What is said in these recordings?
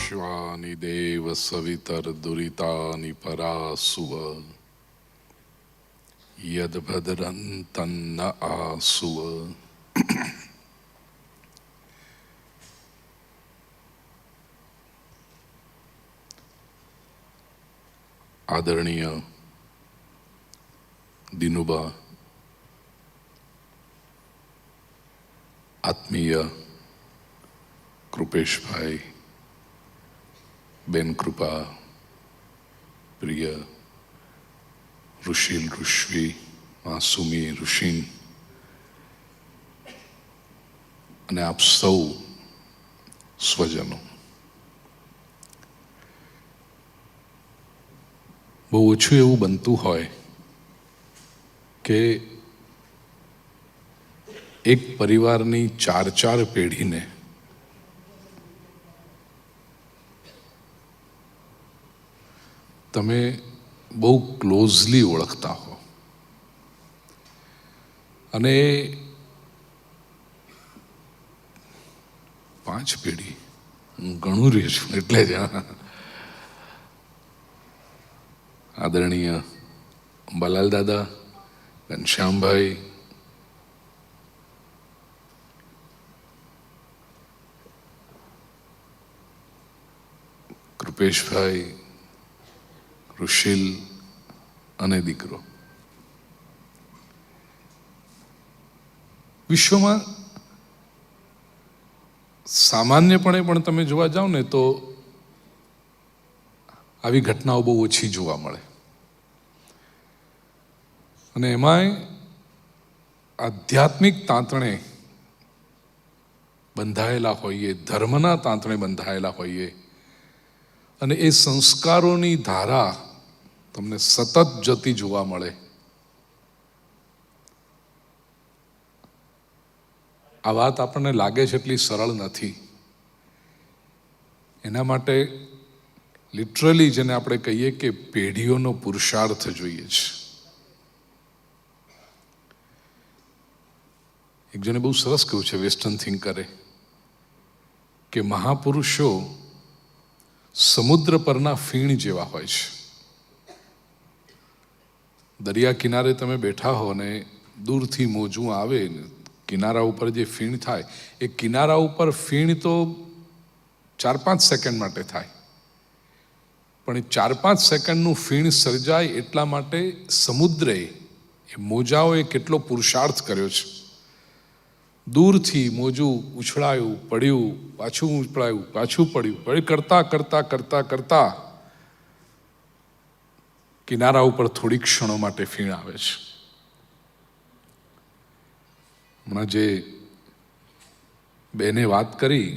विश्वानि देव सवितर्दुरितानि परासुव यद्भद्रन्तन्न आसुव। आदरणीय दिनुबा, आत्मीय कृपेश भाई, बेन कृपा, प्रिय ऋषिल ऋषि, मासूमी ऋषिन અને આપ સૌ સ્વજનો, બહુ ઓછું એવું બનતું હોય કે એક પરિવારની ચાર પેઢીને તમે બહુ ક્લોઝલી ઓળખતા હો અને 5 પેઢી હું ઘણું રહ્યું છું એટલે જ આદરણીય અંબાલાલ દાદા, ઘનશ્યામભાઈ, કૃપેશભાઈ, ઋષિલ અને દીકરો. વિશ્વમાં સામાન્યપણે પણ તમે જોવા જાઓ ને તો આવી ઘટનાઓ બહુ ઓછી જોવા મળે અને એમાંય આધ્યાત્મિક તાંતણે બંધાયેલા હોઈએ, ધર્મના તાંતણે બંધાયેલા હોઈએ અને એ સંસ્કારોની ધારા તમને સતત જતી જોવા મળે. આ વાત આપણને લાગે છે એટલી સરળ નથી. એના માટે લિટરલી જેને આપણે કહીએ કે પેઢીઓનો પુરુષાર્થ જોઈએ છે. એક જણે બહુ સરસ કહ્યું છે, વેસ્ટર્ન થિંકરે, કે મહાપુરુષો સમુદ્ર પરના ફીણ જેવા હોય છે. દરિયા કિનારે તમે બેઠા હો ને દૂરથી મોજું આવે ને કિનારા ઉપર જે ફીણ થાય, એ કિનારા ઉપર ફીણ તો 4-5 સેકન્ડ માટે થાય, પણ એ 4-5 સેકન્ડનું ફીણ સર્જાય એટલા માટે સમુદ્રે, એ મોજાઓએ કેટલો પુરુષાર્થ કર્યો છે. દૂરથી મોજું ઉછળાયું, પડ્યું, પાછું ઉછળાયું, પાછું પડ્યું, વળી કરતા કરતા કરતા કરતા કિનારા ઉપર થોડી ક્ષણો માટે ફીણ આવે છે. હમણાં જે બેને વાત કરી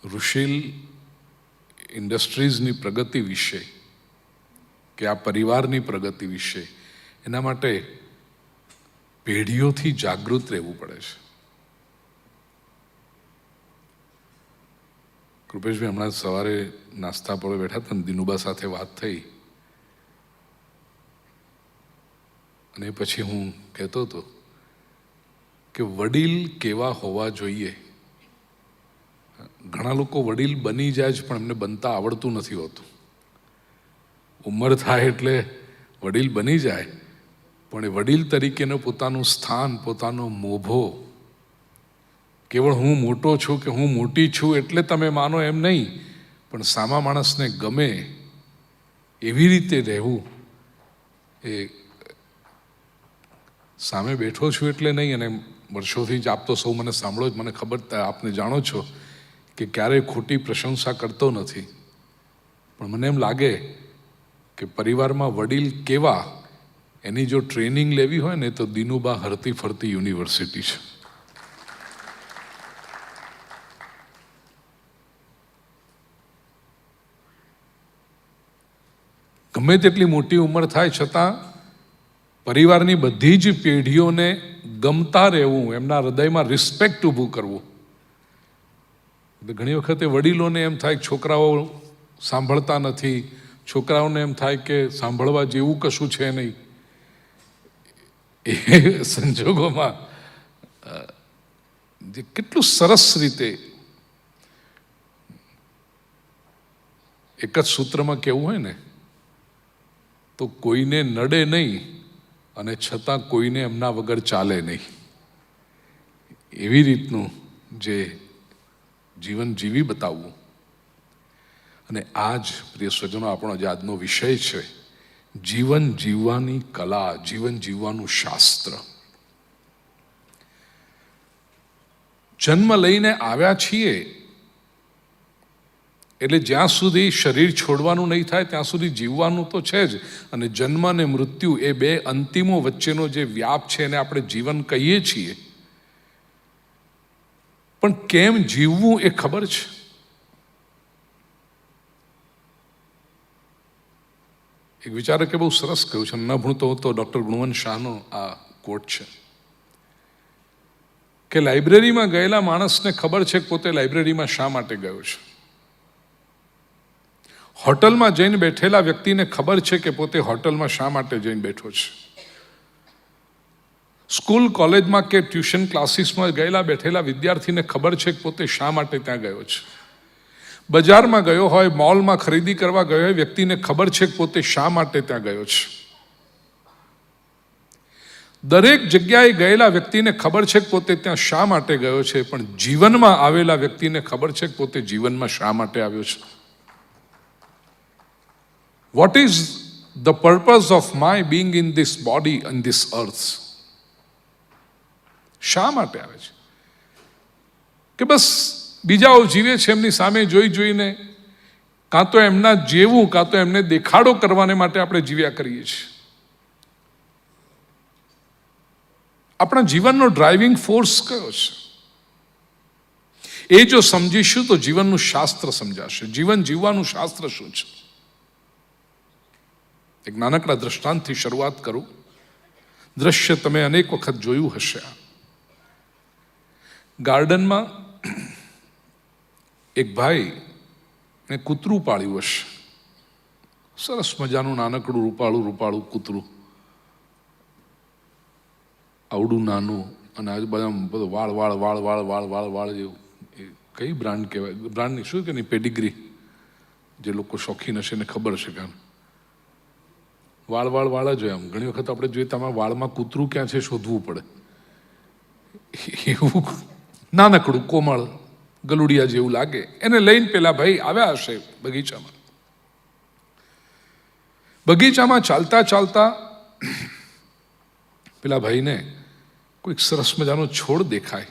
ઋષિલ ઇન્ડસ્ટ્રીઝની પ્રગતિ વિશે કે આ પરિવારની પ્રગતિ વિશે, એના માટે પેઢીઓથી જાગૃત રહેવું પડે છે. કૃપેશભાઈ હમણાં સવારે નાસ્તા પર બેઠા હતા, દિનુબા સાથે વાત થઈ અને પછી હું કહેતો હતો કે વડીલ કેવા હોવા જોઈએ. ઘણા લોકો વડીલ બની જાય છે પણ એમને બનતા આવડતું નથી હોતું. ઉંમર થાય એટલે વડીલ બની જાય, પણ એ વડીલ તરીકેનું પોતાનું સ્થાન, પોતાનો મોભો, કેવળ હું મોટો છું કે હું મોટી છું એટલે તમે માનો એમ નહીં, પણ સામા માણસને ગમે એવી રીતે રહેવું. એ સામે બેઠો છું એટલે નહીં, અને વર્ષોથી જ આપ તો સૌ મને સાંભળો જ, મને ખબર, આપને જાણો છો કે ક્યારેય ખોટી પ્રશંસા કરતો નથી, પણ મને એમ લાગે કે પરિવારમાં વડીલ કેવા, એની જો ટ્રેનિંગ લેવી હોય ને તો દિનુબા હરતી ફરતી યુનિવર્સિટી છે. ગમે તેટલી મોટી ઉંમર થાય છતાં પરિવારની બધી જ પેઢીઓને ગમતા રહેવું, એમના હૃદયમાં રિસ્પેક્ટ ઊભું કરવું. ઘણી વખતે વડીલોને એમ થાય કે છોકરાઓ સાંભળતા નથી, છોકરાઓને એમ થાય કે સાંભળવા જેવું કશું છે નહીં. એ સંજોગોમાં જે કેટલું સરસ રીતે એક જ સૂત્રમાં કહેવું હોય ને તો કોઈને નડે નહીં અને છતાં કોઈને એમના વગર ચાલે નહીં, એવી રીતનું જે જીવન જીવી બતાવવું. અને આ જ પ્રિય સ્વજનો આપણો જે આજનો વિષય છે, જીવન જીવવાની કલા, જીવન જીવવાનું શાસ્ત્ર. જન્મ લઈને આવ્યા છીએ એટલે જ્યાં સુધી શરીર છોડવાનું નહીં થાય ત્યાં સુધી જીવવાનું તો છે જ. અને જન્મ અને મૃત્યુ એ બે અંતિમો વચ્ચેનો જે વ્યાપ છે એને આપણે જીવન કહીએ છીએ. પણ કેમ જીવવું એ ખબર છે? એક વિચારકે બહુ સરસ કહ્યું છે, ન ભણતો તો ડૉક્ટર ગુણવંત શાહનો આ કોટ છે કે લાઇબ્રેરીમાં ગયેલા માણસને ખબર છે કે પોતે લાઇબ્રેરીમાં શા માટે ગયો છે. હોટલમાં જઈને બેઠેલા વ્યક્તિને ખબર છે કે પોતે હોટલમાં શા માટે જઈને બેઠો છે. સ્કૂલ કોલેજમાં કે ટ્યુશન ક્લાસીસમાં ગયેલા બેઠેલા વિદ્યાર્થીને ખબર છે કે પોતે શા માટે ત્યાં ગયો છે. બજારમાં ગયો હોય, મોલમાં ખરીદી કરવા ગયો હોય, વ્યક્તિને ખબર છે કે પોતે શા માટે ત્યાં ગયો છે. દરેક જગ્યાએ ગયેલા વ્યક્તિને ખબર છે કે પોતે ત્યાં શા માટે ગયો છે, પણ જીવનમાં આવેલા વ્યક્તિને ખબર છે કે પોતે જીવનમાં શા માટે આવ્યો છે. What is the purpose of my being in this body, in this earth? શા માટે આવે છે? કે બસ બીજાઓ જીવે છે એમની સામે જોઈ જોઈને કાં તો એમના જેવું કાં તો એમને દેખાડો કરવાને માટે આપણે જીવ્યા કરીએ છીએ. આપણા જીવનનો ડ્રાઇવિંગ ફોર્સ કયો છે? એ જો સમજીશું તો જીવનનું શાસ્ત્ર સમજાશે. જીવન જીવવાનું શાસ્ત્ર શું છે? એક નાનકડા દ્રષ્ટાંતથી શરૂઆત કરું. દ્રશ્ય તમે અનેક વખત જોયું હશે. ગાર્ડનમાં એક ભાઈ ને કૂતરું પાળ્યું હશે. સરસ મજાનું નાનકડું રૂપાળું કૂતરું, આવડું નાનું, અને આજુબાજુ બધું વાળ વાળ વાળ વાળ વાળ વાળ વાળ જેવું. એ કઈ બ્રાન્ડ કહેવાય? બ્રાન્ડની શું કે નહીં, પેડિગ્રી. જે લોકો શોખીન હશે એને ખબર હશે કે વાળ વાળ વાળ જ હોય. આમ ઘણી વખત આપણે જોઈએ તમારા વાળમાં કૂતરું ક્યાં છે શોધવું પડે. એવું નાનકડું કોમળ ગલુડિયા જેવું લાગે. એને લઈને પેલા ભાઈ આવ્યા હશે બગીચામાં. બગીચામાં ચાલતા ચાલતા પેલા ભાઈને કોઈક સરસ મજાનો છોડ દેખાય,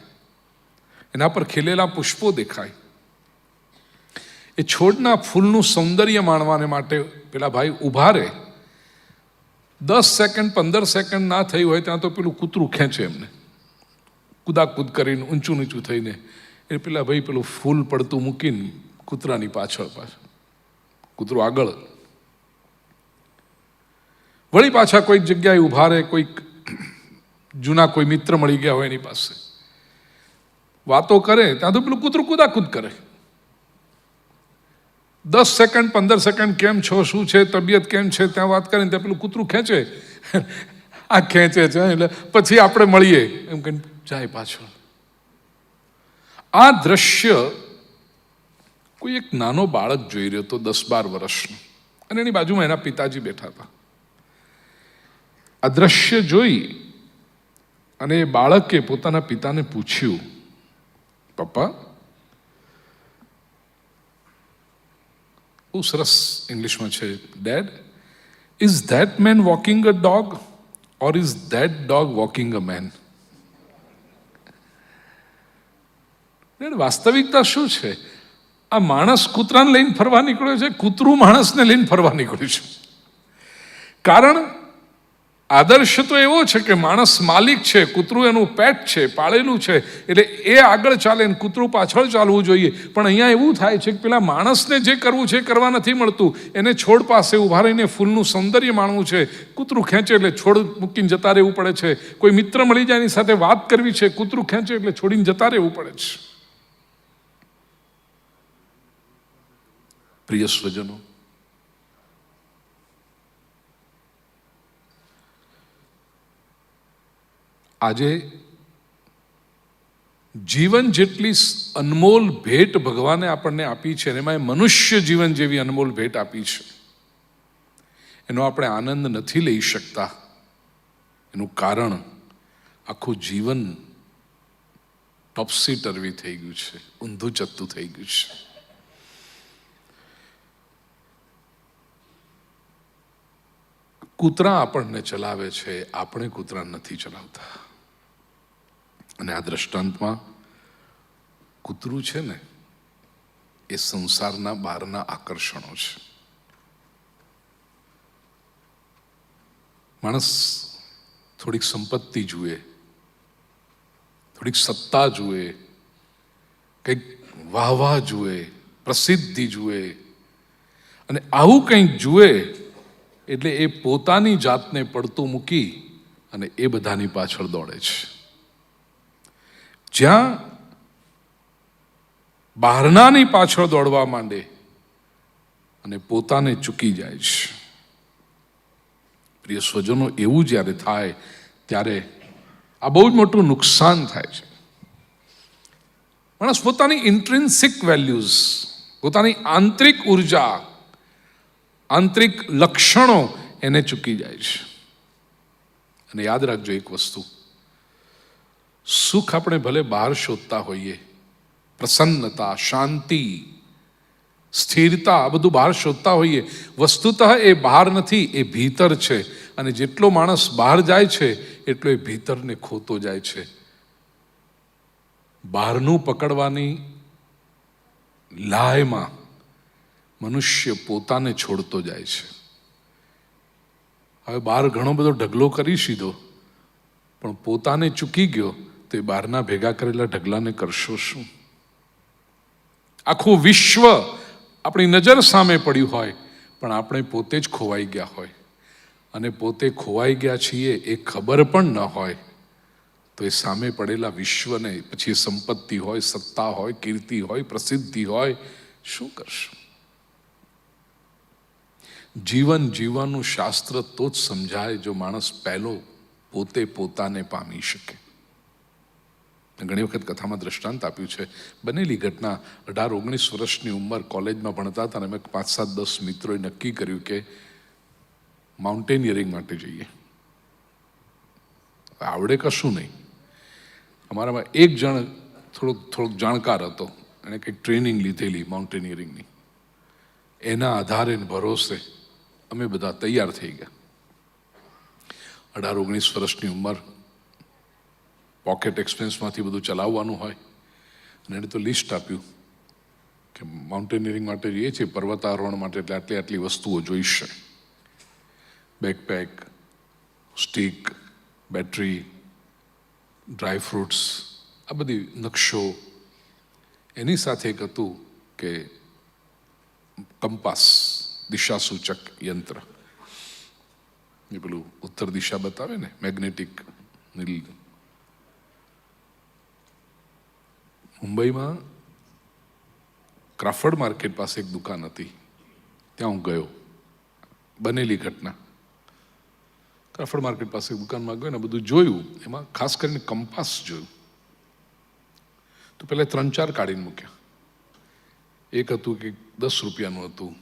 એના પર ખીલેલા પુષ્પો દેખાય. એ છોડના ફૂલનું સૌંદર્ય માણવાને માટે પેલા ભાઈ ઊભા રહે. 10 સેકન્ડ 15 સેકન્ડ ના થઈ હોય ત્યાં તો પેલું કૂતરું ખેંચે એમને, કુદાકૂદ કરીને ઊંચું નીચું થઈને. એ પેલા ભાઈ પેલું ફૂલ પડતું મૂકીને કૂતરાની પાછળ કૂતરું આગળ. વળી પાછા કોઈક જગ્યાએ ઊભા રહે, કોઈક જૂના કોઈ મિત્ર મળી ગયા હોય એની પાસે, વાતો કરે. ત્યાં તો પેલું કૂતરું કુદાકૂદ કરે. 10 સેકન્ડ 15 સેકન્ડ કેમ છો, શું છે, તબિયત કેમ છે, ત્યાં વાત કરીને ત્યાં પેલું કૂતરું ખેંચે. આ ખેંચે છે એટલે પછી આપણે મળીએ એમ કહીને જાય પાછળ. આ દ્રશ્ય કોઈ એક નાનો બાળક જોઈ રહ્યો હતો, 10-12 વર્ષનો, અને એની બાજુમાં એના પિતાજી બેઠા હતા. આ દ્રશ્ય જોઈ અને એ બાળકે પોતાના પિતાને પૂછ્યું, પપ્પા, બહુ સરસ ઇંગ્લિશમાં છે, dad, is that man walking a dog or is that dog walking a man? વાસ્તવિકતા શું છે? આ માણસ કૂતરાને લઈને ફરવા નીકળ્યો છે, કૂતરું માણસને લઈને ફરવા નીકળ્યું છે. કારણ આદર્શ તો એવો છે કે માણસ માલિક છે, કૂતરું એનું પેટ છે, પાળેલું છે, એટલે એ આગળ ચાલે ને કૂતરું પાછળ ચાલવું જોઈએ. પણ અહીંયા એવું થાય છે કે પેલા માણસને જે કરવું છે એ કરવા નથી મળતું. એને છોડ પાસે ઊભા રહીને ફૂલનું સૌંદર્ય માણવું છે. કૂતરું ખેંચે એટલે છોડ મૂકીને જતા રહેવું પડે છે. કોઈ મિત્ર મળી જાય એની સાથે વાત કરવી છે, કૂતરું ખેંચે એટલે છોડીને જતા રહેવું પડે છે. પ્રિય સ્વજનો, આજે જીવન જેટલી અનમોલ ભેટ ભગવાને આપણને આપી છે અને એમાં મનુષ્ય જીવન જેવી અનમોલ ભેટ આપી છે, એનો આપણે આનંદ નથી લઈ શકતા. એનું કારણ આખું જીવન ટોપસી ટર્વી થઈ ગયું છે, ઊંધું ચત્તું થઈ ગયું છે. કૂતરા આપણને ચલાવે છે, આપણે કૂતરા નથી ચલાવતા. અને આ દ્રષ્ટાંતમાં કૂતરું છે ને એ સંસારના બહારના આકર્ષણો છે. માણસ થોડીક સંપત્તિ જુએ, થોડીક સત્તા જુએ, કંઈક વાહવાહ જુએ, પ્રસિદ્ધિ જુએ, અને આવું કંઈક જુએ એટલે એ પોતાની જાતને પડતું મૂકી અને એ બધાની પાછળ દોડે છે. જ્યાં બહારનાની પાછળ દોડવા માંડે અને પોતાને ચૂકી જાય છે. પ્રિય સ્વજનો, એવું જ્યારે થાય ત્યારે આ બહુ જ મોટું નુકસાન થાય છે. માણસ પોતાની ઇન્ટ્રિન્સિક વેલ્યુઝ, પોતાની આંતરિક ઉર્જા, આંતરિક લક્ષણો એને ચૂકી જાય છે. અને યાદ રાખજો એક વસ્તુ, સુખ આપણે ભલે બહાર શોધતા હોઈએ, પ્રસન્નતા, શાંતિ, સ્થિરતા, આ બધું બહાર શોધતા હોઈએ, વસ્તુતઃ એ બહાર નથી, એ ભીતર છે. અને જેટલો માણસ બહાર જાય છે એટલો એ ભીતરને ખોતો જાય છે. બહારનું પકડવાની લાયમાં મનુષ્ય પોતાને છોડતો જાય છે. હવે બહાર ઘણો બધો ઢગલો કરી સીધો, પણ પોતાને ચૂકી ગયો તો એ બહારના ભેગા કરેલા ઢગલાને કરશો શું? આખું વિશ્વ આપણી નજર સામે પડ્યું હોય પણ આપણે પોતે જ ખોવાઈ ગયા હોય, અને પોતે ખોવાઈ ગયા છીએ એ ખબર પણ ન હોય તો એ સામે પડેલા વિશ્વને પછી સંપત્તિ હોય, સત્તા હોય, કીર્તિ હોય, પ્રસિદ્ધિ હોય, શું કરશું? જીવન જીવવાનું શાસ્ત્ર તો જ સમજાય જો માણસ પહેલો પોતે પોતાને પામી શકે. ઘણી વખત કથામાં દ્રષ્ટાંત આપ્યું છે, બનેલી ઘટના. 18-19 વર્ષની ઉંમર, કોલેજમાં ભણતા હતા અને અમે 5-7-10 મિત્રોએ નક્કી કર્યું કે માઉન્ટેનિયરિંગ માટે જઈએ. આવડે કશું નહીં. અમારામાં એક જણ થોડોક જાણકાર હતો, એણે કંઈક ટ્રેનિંગ લીધેલી માઉન્ટેનિયરિંગની. એના આધારે ભરોસે અમે બધા તૈયાર થઈ ગયા. 18-19 વર્ષની ઉંમર, પોકેટ એક્સપેન્સમાંથી બધું ચલાવવાનું હોય, અને એણે તો લિસ્ટ આપ્યું કે માઉન્ટેનિયરિંગ માટે જઈએ છીએ, પર્વતારોહણ માટે, એટલે આટલી વસ્તુઓ જોઈશે. Backpack, stick, battery, dry fruits, આ બધી નકશો. એની સાથે એક હતું કે કંપાસ, દિશાસૂચક યંત્ર, એ પેલું ઉત્તર દિશા બતાવે ને, મેગ્નેટિક નીલ. મુંબઈમાં ક્રાફર્ડ માર્કેટ પાસે એક દુકાન હતી, ત્યાં હું ગયો. બનેલી ઘટના. ક્રાફર્ડ માર્કેટ પાસે દુકાનમાં ગયો ને બધું જોયું. એમાં ખાસ કરીને કંપાસ જોયું તો પહેલાં 3-4 કાઢીને મૂક્યા. એક હતું કે 10 રૂપિયાનું હતું,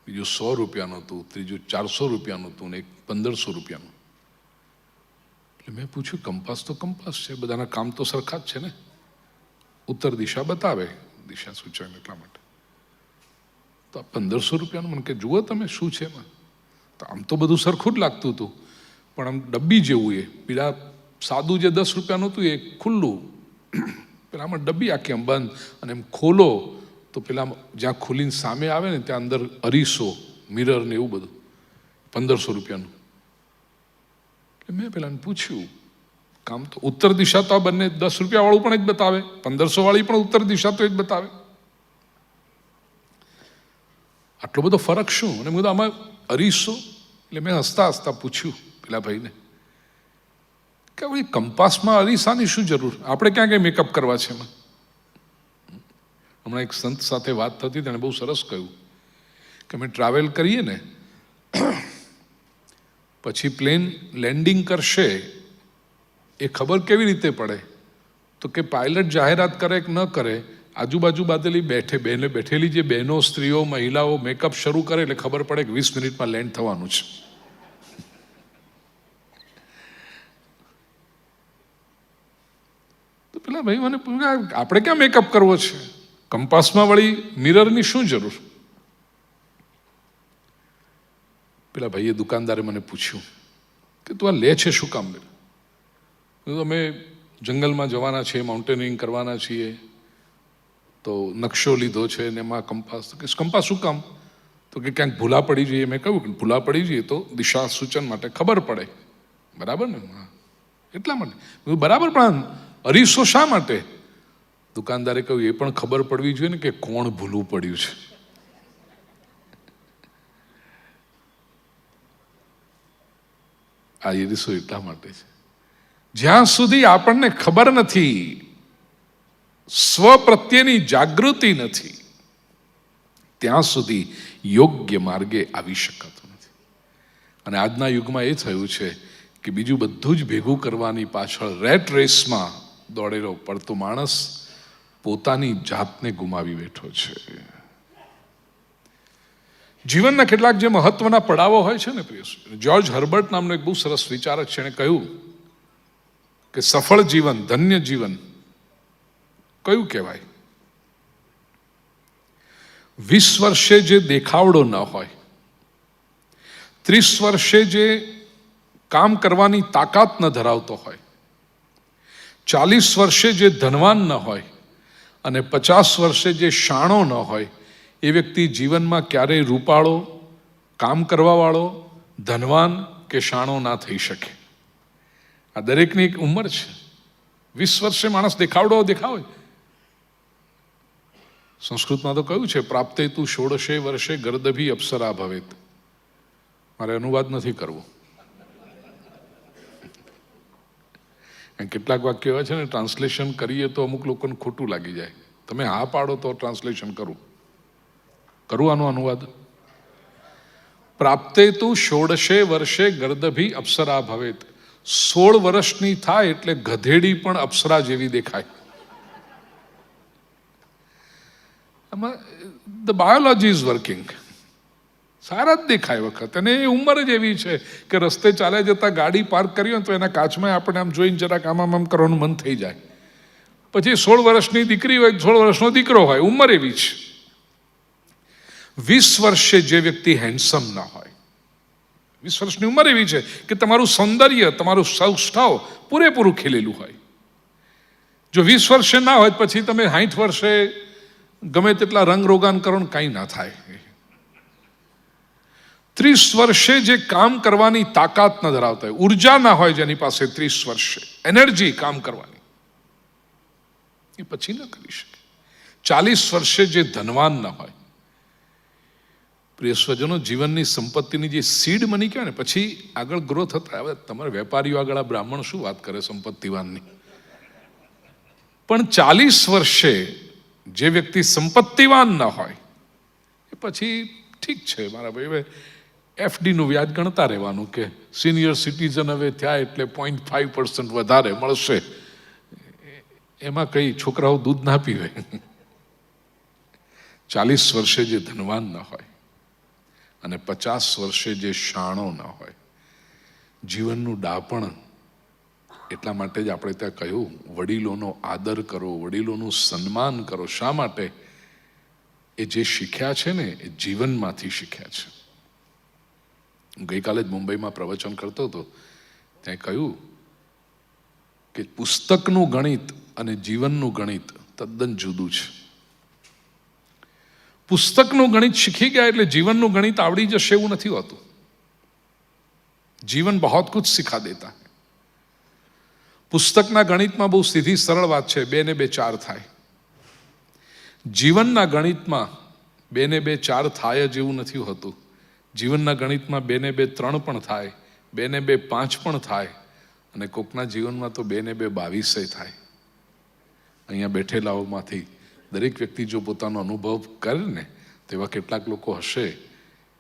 બીજું 100 રૂપિયાનું હતું, ત્રીજું 400 રૂપિયાનું હતું ને એક 1500 રૂપિયાનું. એટલે મેં પૂછ્યું, કંપાસ તો કંપાસ છે, બધાના કામ તો સરખા જ છે ને, ઉત્તર દિશા બતાવે, દિશા સૂચક એટલા માટે. તો આ 1500 રૂપિયાનું, મને કે જુઓ તમે શું છે એમાં. તો આમ તો બધું સરખું જ લાગતું હતું, પણ આમ ડબ્બી જેવું. એ પેલા સાદું જે 10 રૂપિયાનું હતું એ ખુલ્લું, પેલા આમાં ડબ્બી આખી આમ બંધ, અને એમ ખોલો તો પેલા જ્યાં ખુલીને સામે આવે ને ત્યાં અંદર અરીસો, મિરર ને એવું બધું. 1500 રૂપિયાનું. એટલે મેં પેલાને પૂછ્યું, કામ તો ઉત્તર દિશા તો આ બંને 10 રૂપિયા વાળું પણ જ બતાવે, 1500 વાળી પણ ઉત્તર દિશા તો જ બતાવે, આટલો બધો ફરક શું? અને મેં કીધું આમાં અરીસો. એટલે મેં હસતા હસતા પૂછ્યું પેલા ભાઈને કે ભાઈ કંપાસમાં અરીસાની શું જરૂર, આપણે ક્યાં કંઈ મેકઅપ કરવા છે એમાં? હમણાં એક સંત સાથે વાત થતી, તેણે બહુ સરસ કહ્યું કે અમે ટ્રાવેલ કરીએ ને પછી પ્લેન લેન્ડિંગ કરશે એ ખબર કેવી રીતે પડે? તો કે પાયલટ જાહેરાત કરે કે ન કરે, આજુબાજુ બાંધેલી બેઠેલી જે બહેનો, સ્ત્રીઓ, મહિલાઓ મેકઅપ શરૂ કરે એટલે ખબર પડે કે 20 મિનિટમાં લેન્ડ થવાનું છે. તો પેલા ભાઈ મને પૂછ્યું, આપણે ક્યાં મેકઅપ કરવો છે? કંપાસમાં વળી મિરરની શું જરૂર? પેલા ભાઈએ, દુકાનદારે મને પૂછ્યું કે તું આ લે છે શું કામ? અમે જંગલમાં જવાના છીએ, માઉન્ટેનિંગ કરવાના છીએ, તો નકશો લીધો છે ને એમાં કંપાસ. કંપાસ શું કામ? તો કે ક્યાંક ભૂલા પડી જઈએ. મેં કહ્યું કે ભૂલા પડી જઈએ તો દિશા સૂચન માટે ખબર પડે, બરાબર ને? એટલા માટે. બરાબર, પણ અરીસો શા માટે? દુકાનદારે કહ્યું એ પણ ખબર પડવી જોઈએ ને કે કોણ ભૂલું પડ્યું છે. આ અરીસો એટલા માટે છે, જ્યાં સુધી આપણને ખબર નથી, સ્વ પ્રત્યેની જાગૃતિ નથી, ત્યાં સુધી યોગ્ય માર્ગે આવી શકાતું નથી. અને આજના યુગમાં એ થયું છે કે બીજું બધું જ ભેગું કરવાની પાછળ રેટ રેસમાં દોડેલો પડતો માણસ પોતાની જાતને ગુમાવી બેઠો છે. જીવનના કેટલાક જે મહત્વના પડાવો હોય છે ને પ્રિય, જ્યોર્જ હર્બર્ટ નામનો એક બહુ સરસ વિચારક છે, એણે કહ્યું કે સફળ જીવન, ધન્ય જીવન કયું કહેવાય? 20 વર્ષે જે દેખાવડો ન હોય, 30 વર્ષે જે કામ કરવાની તાકાત ન ધરાવતો હોય, 40 વર્ષે જે ધનવાન ન હોય અને 50 વર્ષે જે શાણો ન હોય, એ વ્યક્તિ જીવનમાં ક્યારેય રૂપાળો, કામ કરવાવાળો, ધનવાન કે શાણો ના થઈ શકે. આ દરેકની એક ઉંમર છે. 20 વર્ષે માણસ દેખાવડો દેખાવે. સંસ્કૃતમાં તો કહ્યું છે, પ્રાપ્તે તું 16 વર્ષે ગર્દભી અપ્સરા ભવેત. મારે અનુવાદ નથી કરવો. કેટલાક વાક્ય એવા છે ને, ટ્રાન્સલેશન કરીએ તો અમુક લોકોને ખોટું લાગી જાય. તમે હા પાડો તો ટ્રાન્સલેશન કરું આનો અનુવાદ. પ્રાપ્તે તું 16 વર્ષે ગર્દભી અપ્સરા ભવેત. 16 વર્ષની થાય એટલે ગધેડી પણ અપ્સરા જેવી દેખાય. આમાં ધ બાયોલોજી ઇઝ વર્કિંગ. સારા જ દેખાય વખત. અને એ ઉંમર જ એવી છે કે રસ્તે ચાલ્યા જતા ગાડી પાર્ક કરી હોય તો એના કાચમાં આપણે આમ જોઈને જરાક આમ કરવાનું મન થઈ જાય. પછી 16 વર્ષની દીકરી હોય, 16 વર્ષનો દીકરો હોય, ઉંમર એવી છે. 20 વર્ષે જે વ્યક્તિ હેન્ડસમ ના હોય, 20 વર્ષની ઉંમર એવી છે કે તમારું સૌંદર્ય, તમારું સૌષ્ઠવ પૂરેપૂરું ખીલેલું હોય. જો 20 વર્ષે ના હોય પછી તમે 60 વર્ષે ગમે તેટલા રંગ રોગાન કરો ને કાંઈ ના થાય. 30 વર્ષે જે કામ કરવાની તાકાત ન ધરાવતા હોય, ઉર્જા ના હોય જેની પાસે 30 વર્ષે એનર્જી કામ કરવાની, એ પછી ન કરી શકે. 40 વર્ષે જે ધનવાન ના હોય, પ્રિય સ્વજનો, જીવનની સંપત્તિની જે સીડ મની કહેવાય ને, પછી આગળ ગ્રો થતા. હવે તમારા વેપારીઓ આગળ આ બ્રાહ્મણ શું વાત કરે સંપત્તિવાનની? પણ 40 વર્ષે જે વ્યક્તિ સંપત્તિવાન ન હોય, એ પછી ઠીક છે મારા ભાઈ, FD નું વ્યાજ ગણતા રહેવાનું કે સિનિયર સિટીઝન હવે થયા એટલે 0.5% વધારે મળશે. એમાં કઈ છોકરાઓ દૂધ ના પીવે. 40 વર્ષે જે ધનવાન ન હોય અને 50 વર્ષે જે શાણો ન હોય, જીવનનું ડાપણ. એટલા માટે જ આપણે ત્યાં કહ્યું, વડીલોનો આદર કરો, વડીલોનું સન્માન કરો. શા માટે? એ જે શીખ્યા છે ને એ જીવનમાંથી શીખ્યા છે. ગઈકાલે જ મુંબઈમાં પ્રવચન કરતો હતો, ત્યાં કહ્યું કે પુસ્તકનું ગણિત અને જીવનનું ગણિત તદ્દન જુદું છે. પુસ્તકનું ગણિત શીખી ગયા એટલે જીવનનું ગણિત આવડી જશે એવું નથી હોતું. જીવન બહોત કુછ સિખા દેતા. પુસ્તકના ગણિતમાં બહુ સીધી સરળ વાત છે, 2 ને 2 4 થાય. જીવનના ગણિતમાં 2 ને 2 4 થાય જ એવું નથી હોતું. જીવનના ગણિતમાં 2 ને 2 3 પણ થાય, 2 ને 2 5 પણ થાય, અને કોકના જીવનમાં તો 2 ને 2 22 થાય. અહીંયા બેઠેલાઓમાંથી દરેક વ્યક્તિ જો પોતાનો અનુભવ કરે ને, તેવા કેટલાક લોકો હશે,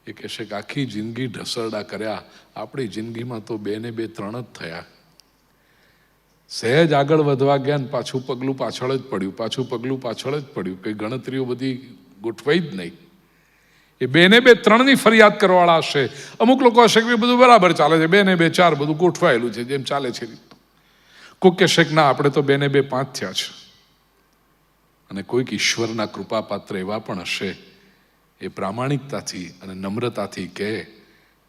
એ કહેશે કે આખી જિંદગી ઢસરડા કર્યા, આપણી જિંદગીમાં તો 2 ને 2 3 જ થયા. સહેજ આગળ વધવા ગયા ને પાછું પગલું પાછળ જ પડ્યું, પાછું પગલું પાછળ જ પડ્યું. કંઈ ગણતરીઓ બધી ગોઠવાઈ જ નહીં. એ 2 ને 2 3ની ફરિયાદ કરવાવાળા હશે. અમુક લોકો હશે કે બધું બરાબર ચાલે છે, 2 ને 2 4 બધું ગોઠવાયેલું છે, જેમ ચાલે છે. કોઈક કહેશે કે ના, આપણે તો 2 ને 2 5 થયા છે. અને કોઈક ઈશ્વરના કૃપાપાત્ર એવા પણ હશે, એ પ્રામાણિકતાથી અને નમ્રતાથી કહે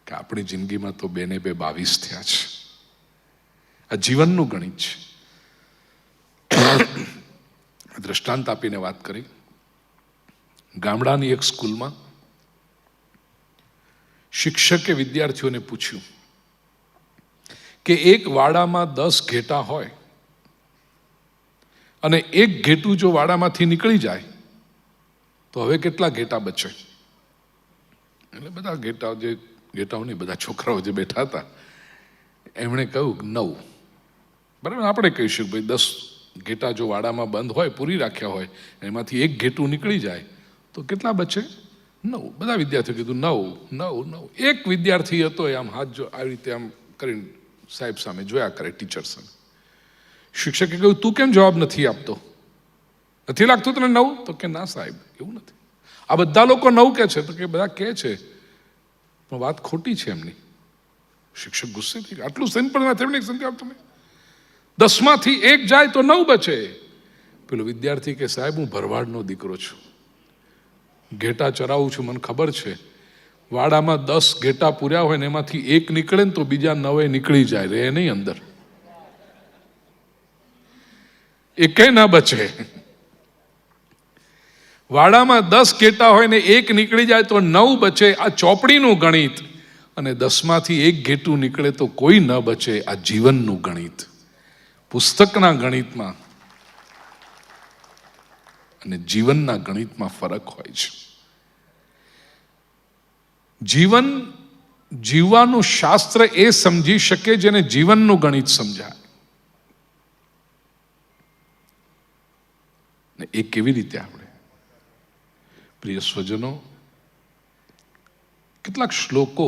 કે આપણી જિંદગીમાં તો 2 ને 2 22 થયા છે. આ જીવનનું ગણિત છે. દ્રષ્ટાંત આપીને વાત કરી. ગામડાની એક સ્કૂલમાં શિક્ષકે વિદ્યાર્થીઓને પૂછ્યું કે એક વાડામાં 10 ઘેટા હોય અને એક ઘેટું જો વાડામાંથી નીકળી જાય તો હવે કેટલા ઘેટા બચે? એટલે બધા ઘેટાઓની બધા છોકરાઓ જે બેઠા હતા એમણે કહ્યું 9. બરાબર, આપણે કહીશું ભાઈ 10 ઘેટા જો વાડામાં બંધ હોય, પૂરી રાખ્યા હોય, એમાંથી એક ઘેટું નીકળી જાય તો કેટલા બચે? 9. બધા વિદ્યાર્થીઓ કીધું 9 9 9. એક વિદ્યાર્થી હતો, આમ હાથ જો આવી રીતે આમ કરીને સાહેબ સામે જોયા કરે, ટીચર સામે. શિક્ષકે કહ્યું, તું કેમ જવાબ નથી આપતો? નથી લાગતું તને 9? તો કે ના સાહેબ, એવું નથી. આ બધા લોકો 9 કે છે. તો કે બધા કે છે, પણ વાત ખોટી છે એમની. શિક્ષક ગુસ્સે થઈ ગયા, આટલું સિમ્પલ મેથેમેટિક્સ નથી આપતું. 10માંથી 1 જાય તો 9 બચે. પેલો વિદ્યાર્થી કે સાહેબ, હું ભરવાડનો દીકરો છું, ઘેટા ચરાવું છું, મને ખબર છે વાડામાં 10 ઘેટા પૂર્યા હોય ને એમાંથી 1 નીકળે ને તો બીજા 9 નીકળી જાય, રે નહીં અંદર, એકે ના બચે. વાડામાં 10 ઘેટા હોય ને 1 નીકળી જાય તો 9 બચે. આ ચોપડીનું ગણિત. અને 10માંથી 1 ઘેટું નીકળે તો કોઈ ન બચે. આ જીવનનું ગણિત. પુસ્તકના ગણિતમાં અને જીવનના ગણિતમાં ફરક હોય છે. જીવન જીવવાનું શાસ્ત્ર એ સમજી શકે જેને જીવનનું ગણિત સમજાય. એ કેવી રીતે આપણે? પ્રિય સ્વજનો, કેટલાક શ્લોકો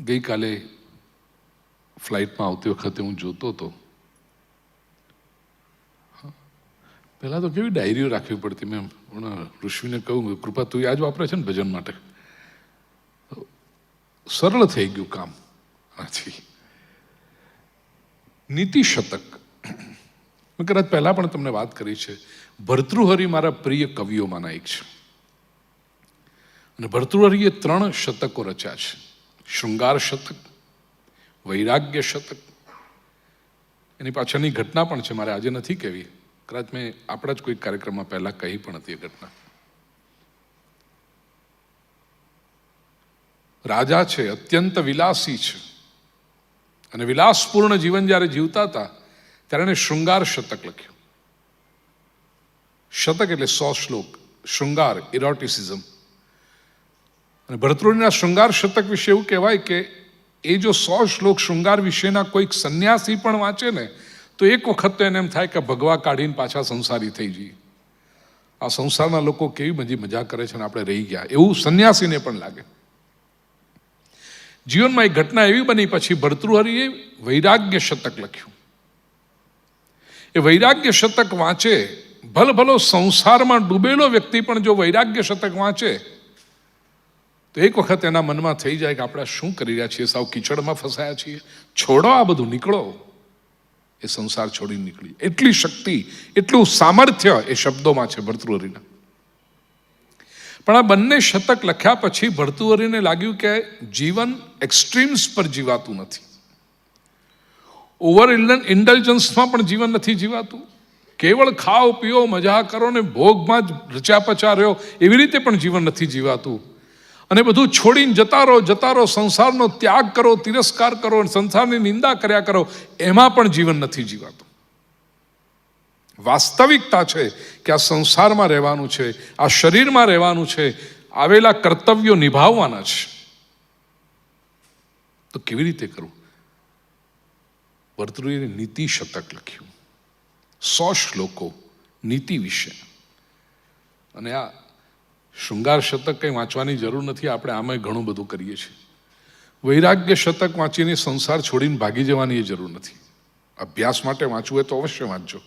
ગઈકાલે ફ્લાઇટમાં આવતી વખતે હું જોતો હતો. પહેલા તો કેવી ડાયરીઓ રાખવી પડતી. મેં ઋષિને કહ્યું, કૃપા તું આજ વાપરે છે ને ભજન માટે. સરળ થઈ ગયું કામ આથી. નીતિ શતક, મેં કદાચ પહેલા પણ તમને વાત કરી છે. ભર્તૃહરિ મારા પ્રિય કવિઓમાંના એક છે. અને ભર્તૃહરિએ 3 શતકો રચ્યા છે. શૃંગાર શતક, વૈરાગ્ય શતક. એની પાછળની ઘટના પણ છે, મારે આજે નથી કહેવી. કદાચ મેં આપણા જ કોઈ કાર્યક્રમમાં પહેલા કહી પણ હતી એ ઘટના. રાજા છે, અત્યંત વિલાસી છે, અને વિલાસપૂર્ણ જીવન જ્યારે જીવતા હતા ત્યારે એને શૃંગાર શતક લખ્યું. શતક એટલે 100 શ્લોક. શૃંગાર, ઇરોટિસિઝમ. અને ભર્તૃહરિના શૃંગાર શતક વિશે એવું કહેવાય કે એ જો 100 શ્લોક શૃંગાર વિશેના કોઈક સંન્યાસી પણ વાંચે ને તો એક વખત તો એને એમ થાય કે ભગવા કાઢીને પાછા સંસારી થઈ જઈએ. આ સંસારના લોકો કેવી મજા કરે છે ને આપણે રહી ગયા, એવું સંન્યાસીને પણ લાગે. જીવનમાં એક ઘટના એવી બની, પછી ભર્તૃહરિએ વૈરાગ્ય શતક લખ્યું. એ વૈરાગ્ય શતક વાંચે, ભલો સંસારમાં ડૂબેલો વ્યક્તિ પણ જો વૈરાગ્ય શતક વાંચે તો એક વખત એના મનમાં થઈ જાય કે આપણે શું કરી રહ્યા છીએ, સાવ કીચડમાં ફસાયા છીએ, છોડો આ બધું, નીકળો. એ સંસાર છોડીને નીકળી. એટલી શક્તિ, એટલું સામર્થ્ય એ શબ્દોમાં છે ભર્તૃહરિના. પણ આ બંને શતક લખ્યા પછી ભર્તૃહરિને લાગ્યું કે જીવન એક્સ્ટ્રીમ્સ પર જીવાતું નથી. ઓવર ઇન્ડલ્જન્સમાં પણ જીવન નથી જીવાતું. કેવળ ખાઓ પીઓ મજા કરો ને ભોગમાં જ રચ્યા પચા રહ્યો એવી રીતે પણ જીવન નથી જીવાતું. અને બધું છોડીને જતા રહો, સંસારનો ત્યાગ કરો, તિરસ્કાર કરો, સંસારની નિંદા કર્યા કરો, એમાં પણ જીવન નથી જીવાતું. વાસ્તવિકતા છે કે આ સંસારમાં રહેવાનું છે, આ શરીરમાં રહેવાનું છે, આવેલા કર્તવ્યો નિભાવવાના છે. તો કેવી રીતે કરવું? ભર્તૃહરિએ નીતિ શતક લખ્યું. 100 શ્લોકો નીતિ વિશે. અને આ શૃંગાર શતક કંઈ વાંચવાની જરૂર નથી, આપણે આમાં ઘણું બધું કરીએ છીએ. વૈરાગ્ય શતક વાંચીને સંસાર છોડીને ભાગી જવાની એ જરૂર નથી. અભ્યાસ માટે વાંચવું હોય તો અવશ્ય વાંચજો,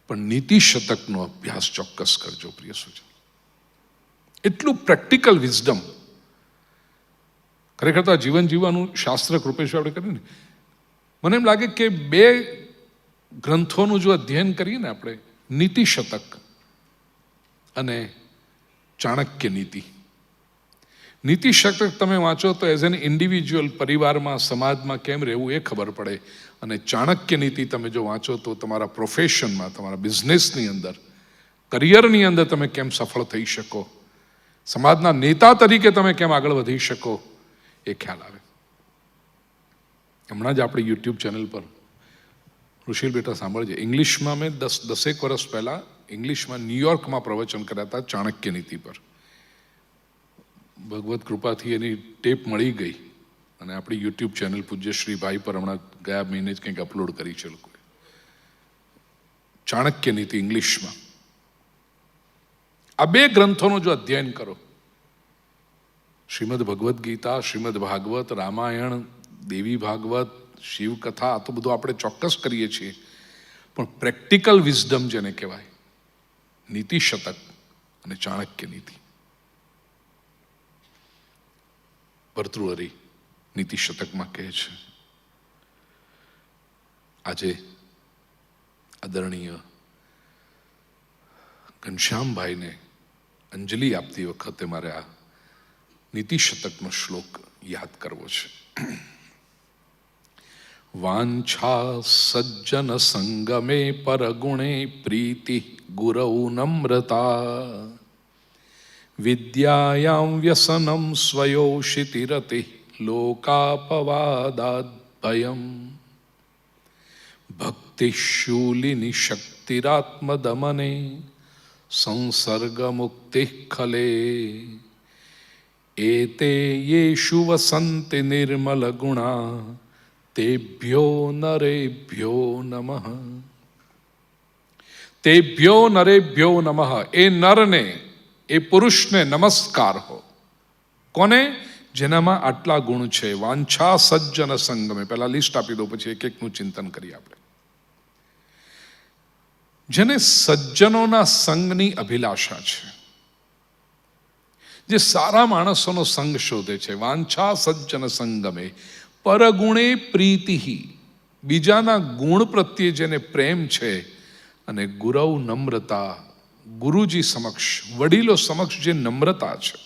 પણ નીતિ શતકનો અભ્યાસ ચોક્કસ કરજો પ્રિય સૂચન. એટલું પ્રેક્ટિકલ વિઝડમ. ખરેખર તો આ જીવન જીવવાનું શાસ્ત્ર કૃપેશ આપણે કરીએ ને, મને એમ લાગે કે 2 ગ્રંથોનું જો અધ્યયન કરીએ ને આપણે, નીતિ શતક અને ચાણક્ય નીતિ. નીતિ શતક તમે વાંચો તો એઝ એન ઇન્ડિવિજ્યુઅલ પરિવારમાં સમાજમાં કેમ રહેવું એ ખબર પડે, અને ચાણક્ય નીતિ તમે જો વાંચો તો તમારા પ્રોફેશનમાં, તમારા બિઝનેસની અંદર, કરિયરની અંદર તમે કેમ સફળ થઈ શકો, સમાજના નેતા તરીકે તમે કેમ આગળ વધી શકો એ ખ્યાલ આવે. હમણાં જ આપણી યુટ્યુબ ચેનલ પર ઋષિલ બેટા સાંભળજે, ઇંગ્લિશમાં મેં 10 વર્ષ પહેલાં ઇંગ્લિશમાં ન્યુયોર્કમાં પ્રવચન કર્યા હતા ચાણક્ય નીતિ પર. ભગવત કૃપાથી એની ટેપ મળી ગઈ અને આપણી યુટ્યુબ ચેનલ પૂજ્ય શ્રીભાઈ પર હમણાં ગયા મહિને જ કંઈક અપલોડ કરી છે લોકોએ. ચાણક્ય નીતિ ઇંગ્લિશમાં. આ 2 ગ્રંથોનું જો અધ્યયન કરો, શ્રીમદ ભગવદ્ ગીતા, શ્રીમદ ભાગવત, રામાયણ, દેવી ભાગવત, શિવકથા, આ તો બધું આપણે ચોક્કસ કરીએ છીએ, પણ પ્રેક્ટિકલ વિઝડમ જેને કહેવાય, નીતિ શતક અને ચાણક્ય નીતિ. ભર્તૃહરિ નીતિ શતકમાં કહે છે, આજે આદરણીય ઘનશ્યામભાઈને અંજલિ આપતી વખતે મારે આ નીતિ શતકનો શ્લોક યાદ કરવો છે. વાંછા સજ્જન સંગમે પરગુણે પ્રીતિ ગુરૌ નમ્રતા વિદ્યાયાં વ્યસનમ સ્વયોષિતિરતિ લોકાપવાદાદ ભયમ ભક્તિશૂલિની શક્તિરાત્મદમને સંસર્ગમુક્તિ ખલે એતે યેષુ વસંતિ નિર્મલ ગુણા તેભ્યો નરેભ્યો નમઃ. તેભ્યો નરેભ્યો નમઃ. એ નરને, એ પુરુષને નમસ્કાર હો. કોને? જેનામાં આટલા ગુણ છે. વાંછા સજ્જન સંગમે, પહેલા લિસ્ટ આપી દો, પછી એક એકનું ચિંતન કરીએ આપણે. જેને સજ્જનોના સંગની અભિલાષા છે, જે સારા માણસોનો સંગ શોધે છે. વાંછા સજ્જન સંગમે પરગુણે પ્રીતિ, બીજાના ગુણ પ્રત્યે જેને પ્રેમ છે, અને ગુરૌ નમ્રતા, ગુરુજી સમક્ષ, વડીલો સમક્ષ જે નમ્રતા છે.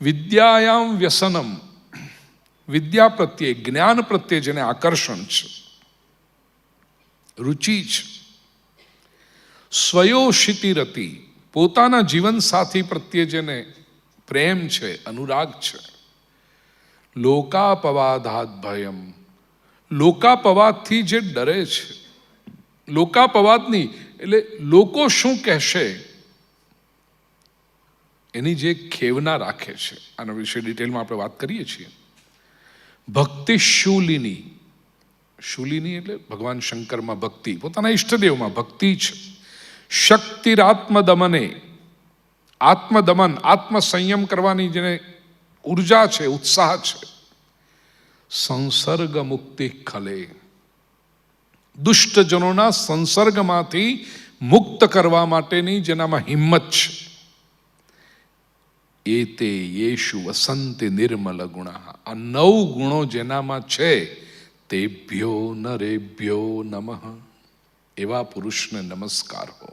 વિદ્યાયામ વ્યસનમ, વિદ્યા પ્રત્યે, જ્ઞાન પ્રત્યે જેને આકર્ષણ છે, રુચિ છે. સ્વયોષિતિરતિ, પોતાના જીવન સાથી પ્રત્યે જેને પ્રેમ છે, અનુરાગ છે. લોકાપવાદાદ ભયમ, લોકાપવાદથી જે ડરે છે. લોકાપવાદની એટલે લોકો શું કહેશે એની જે ખેવના રાખે છે. આના વિશે ડિટેલમાં આપણે વાત કરીએ છીએ. ભક્તિ શૂલિની, શૂલિની એટલે ભગવાન શંકરમાં ભક્તિ, પોતાના ઈષ્ટદેવમાં ભક્તિ છે. શક્તિરાત્મદમને, આત્મદમન, આત્મસંયમ કરવાની જેને ઉર્જા છે, ઉત્સાહ છે. સંસર્ગ મુક્તિ ખલે, દુષ્ટજનોના સંસર્ગમાંથી મુક્ત કરવા માટેની જેનામાં હિંમત છે. એતે યેષુ વસંતિ નિર્મલ ગુણા, આ 9 ગુણો જેનામાં છે, તેભ્યો નરેભ્યો નમઃ. એવા પુરુષને નમસ્કાર હો.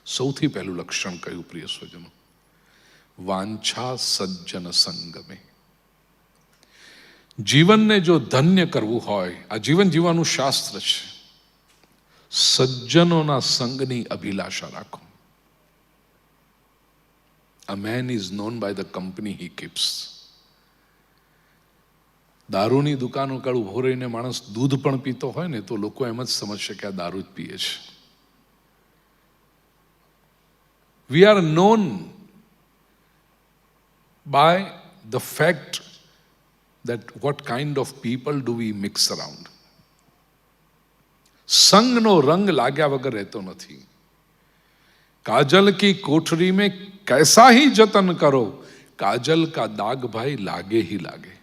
સૌથી પહેલું લક્ષણ કયું પ્રિય સ્વજનો? વાંછા સજ્જન સંગમે. જીવનને જો ધન્ય કરવું હોય, આ જીવન જીવવાનું શાસ્ત્ર છે, સજ્જનોના સંગની અભિલાષા રાખો. A man is known by the company he keeps. દારૂની દુકાનો કાળ ઉભો રહીને માણસ દૂધ પણ પીતો હોય ને તો લોકો એમ જ સમજશે કે આ દારૂ જ પીએ છે. We are known by the fact that what kind of people do we mix around. સંગનો રંગ લાગ્યા વગર રહેતો નથી. काजल की कोठरी में कैसा ही जतन करो, काजल का दाग भाई लागे ही लागे.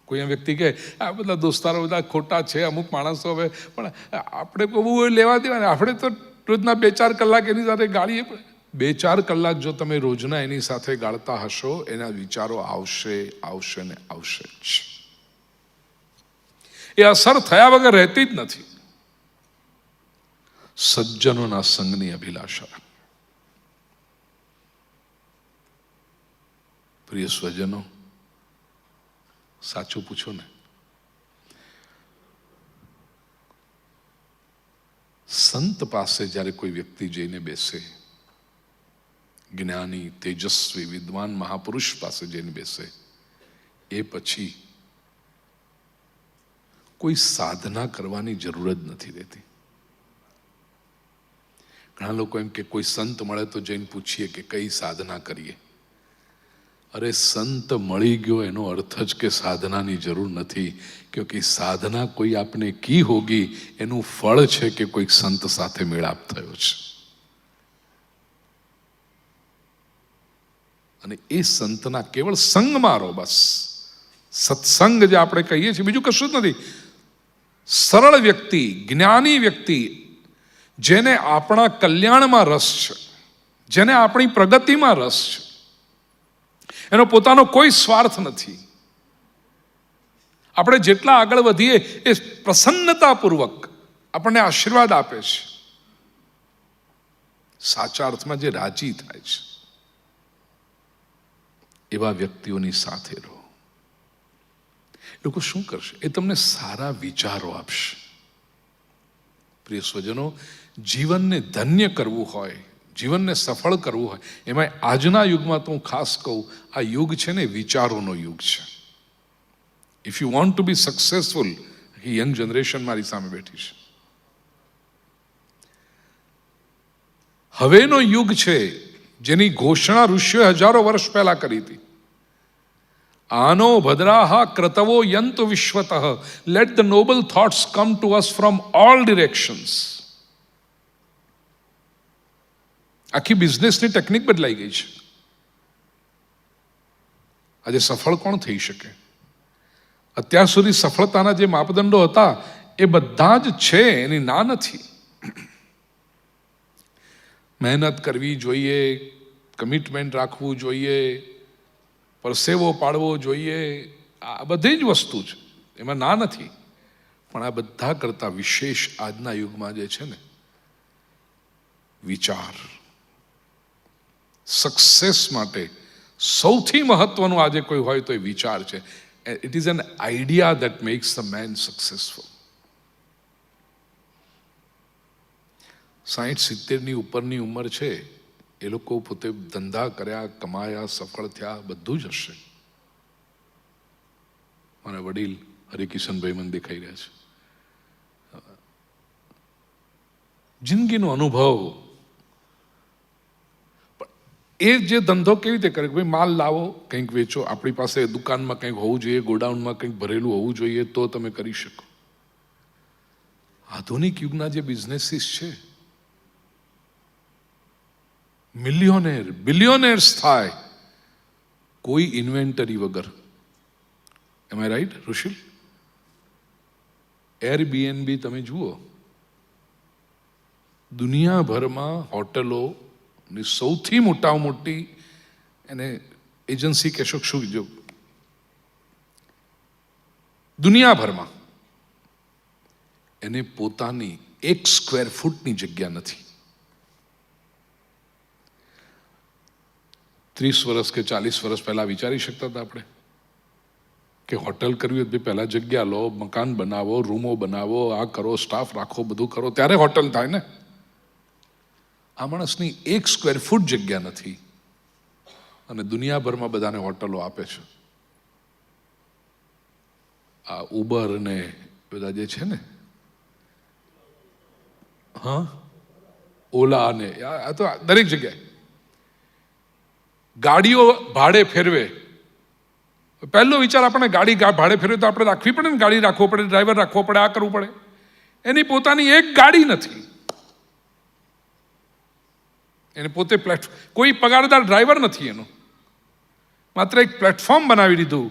કોઈ એમ વ્યક્તિ કહે આ બધા દોસ્તારો બધા ખોટા છે, અમુક માણસો હવે, પણ આપણે બહુ લેવા દેવા ને, આપણે તો રોજના 2-4 કલાક એની સાથે ગાળીએ. 2-4 કલાક જો તમે રોજના એની સાથે ગાળતા હશો, એના વિચારો આવશે આવશે ને આવશે જ. એ અસર થયા વગર રહેતી જ નથી. સજ્જનોના સંગની અભિલાષા. પ્રિય સ્વજનો, સાચું પૂછો ને, સંત પાસે જ્યારે કોઈ વ્યક્તિ જઈને બેસે, જ્ઞાની, તેજસ્વી, વિદ્વાન મહાપુરુષ પાસે જઈને બેસે, એ પછી કોઈ સાધના કરવાની જરૂર જ નથી રહેતી. ઘણા લોકો એમ કે કોઈ સંત મળે તો જઈને પૂછીએ કે કઈ સાધના કરીએ. અરે સંત મળી ગયો એનો અર્થ જ કે સાધનાની જરૂર નથી, ક્યોંકि સાધના કોઈ આપને કી હોગી, એનું ફળ છે કે કોઈક સંત સાથે મેળાપ થયો છે. અને એ સંતના કેવળ સંગમાં રહો, બસ. સત્સંગ જે આપણે કહીએ છીએ બીજું કશું જ નથી. સરળ વ્યક્તિ, જ્ઞાની વ્યક્તિ, જેને આપણા કલ્યાણમાં રસ છે, જેને આપણી પ્રગતિમાં રસ છે, એનો પોતાનો કોઈ સ્વાર્થ નથી. આપણે જેટલા આગળ વધીએ એ પ્રસન્નતાપૂર્વક આપણને આશીર્વાદ આપે છે, સાચા અર્થમાં જે રાજી થાય છે. એવા વ્યક્તિઓની સાથે રહો. લોકો શું કરશે? એ તમને સારા વિચારો આપશે. પ્રિય સ્વજનો, જીવનને ધન્ય કરવું હોય, જીવનને સફળ કરવું હોય, એમાં આજના યુગમાં તો હું ખાસ કહું, આ યુગ છે ને વિચારોનો યુગ છે. If you want to B successful, young generation મારી સામે બેઠી છે, હવેનો યુગ છે જેની ઘોષણા ઋષિઓએ હજારો વર્ષ પહેલા કરી હતી. આનો ભદ્રાહ ક્રતવો યંતુ વિશ્વતઃ, let the noble thoughts come to us from all directions. આખી બિઝનેસની ટેકનિક બદલાઈ ગઈ છે. આજે સફળ કોણ થઈ શકે? અત્યાર સુધી સફળતાના જે માપદંડો હતા એ બધા જ છે, એની ના નથી. મહેનત કરવી જોઈએ, કમિટમેન્ટ રાખવું જોઈએ, પરસેવો પાડવો જોઈએ, આ બધી જ વસ્તુ છે, એમાં ના નથી. પણ આ બધા કરતા વિશેષ આજના યુગમાં જે છે ને, વિચાર. સક્સેસ માટે સૌથી મહત્વનું આજે કોઈ હોય તો એ વિચાર છે. It is an idea that makes the man successful. 60-70ની ઉપરની ઉંમર છે, એ લોકો પોતે ધંધા કર્યા, કમાયા, સફળ થયા, બધું જ હશે. મારા વડીલ હરિકિશનભાઈ મને દેખાઈ રહ્યા છે. જિંદગીનો અનુભવ. એ જે ધંધો કેવી રીતે કરે? ભાઈ માલ લાવો, કંઈક વેચો. આપણી પાસે દુકાનમાં કંઈક હોવું જોઈએ, ગોડાઉનમાં કંઈક ભરેલું હોવું જોઈએ, તો તમે કરી શકો. આધુનિક યુગના જે બિઝનેસીસ છે, મિલિયોનેર, બિલિયોનેર્સ થાય કોઈ ઇન્વેન્ટરી વગર. એમ આઈ રાઈટ ઋષિલ? એરબીએનબી તમે જુઓ, દુનિયાભરમાં હોટલો ની સૌથી મોટામાં મોટી એને એજન્સી કહેશો, શું જો દુનિયાભરમાં, એને પોતાની 1 સ્ક્વેર ફૂટની જગ્યા નથી. 30 વર્ષ કે 40 વર્ષ પહેલા વિચારી શકતા હતા આપણે કે હોટલ કરવી હોય પહેલા જગ્યા લો, મકાન બનાવો, રૂમો બનાવો, આ કરો, સ્ટાફ રાખો, બધું કરો, ત્યારે હોટલ થાય ને. આ માણસની 1 સ્ક્વેર ફૂટ જગ્યા નથી અને દુનિયાભરમાં બધાને હોટલો આપે છે. આ ઉબર ને બધા જે છે ને, હા, ઓલા ને, આ તો દરેક જગ્યાએ ગાડીઓ ભાડે ફેરવે. પહેલો વિચાર આપણને ગાડી ભાડે ફેરવે તો આપણે રાખવી પડે ને, ગાડી રાખવો પડે, ડ્રાઈવર રાખવો પડે, આ કરવું પડે. એની પોતાની એક ગાડી નથી. એને પોતે કોઈ પગારદાર ડ્રાઈવર નથી એનો, માત્ર એક પ્લેટફોર્મ બનાવી દીધું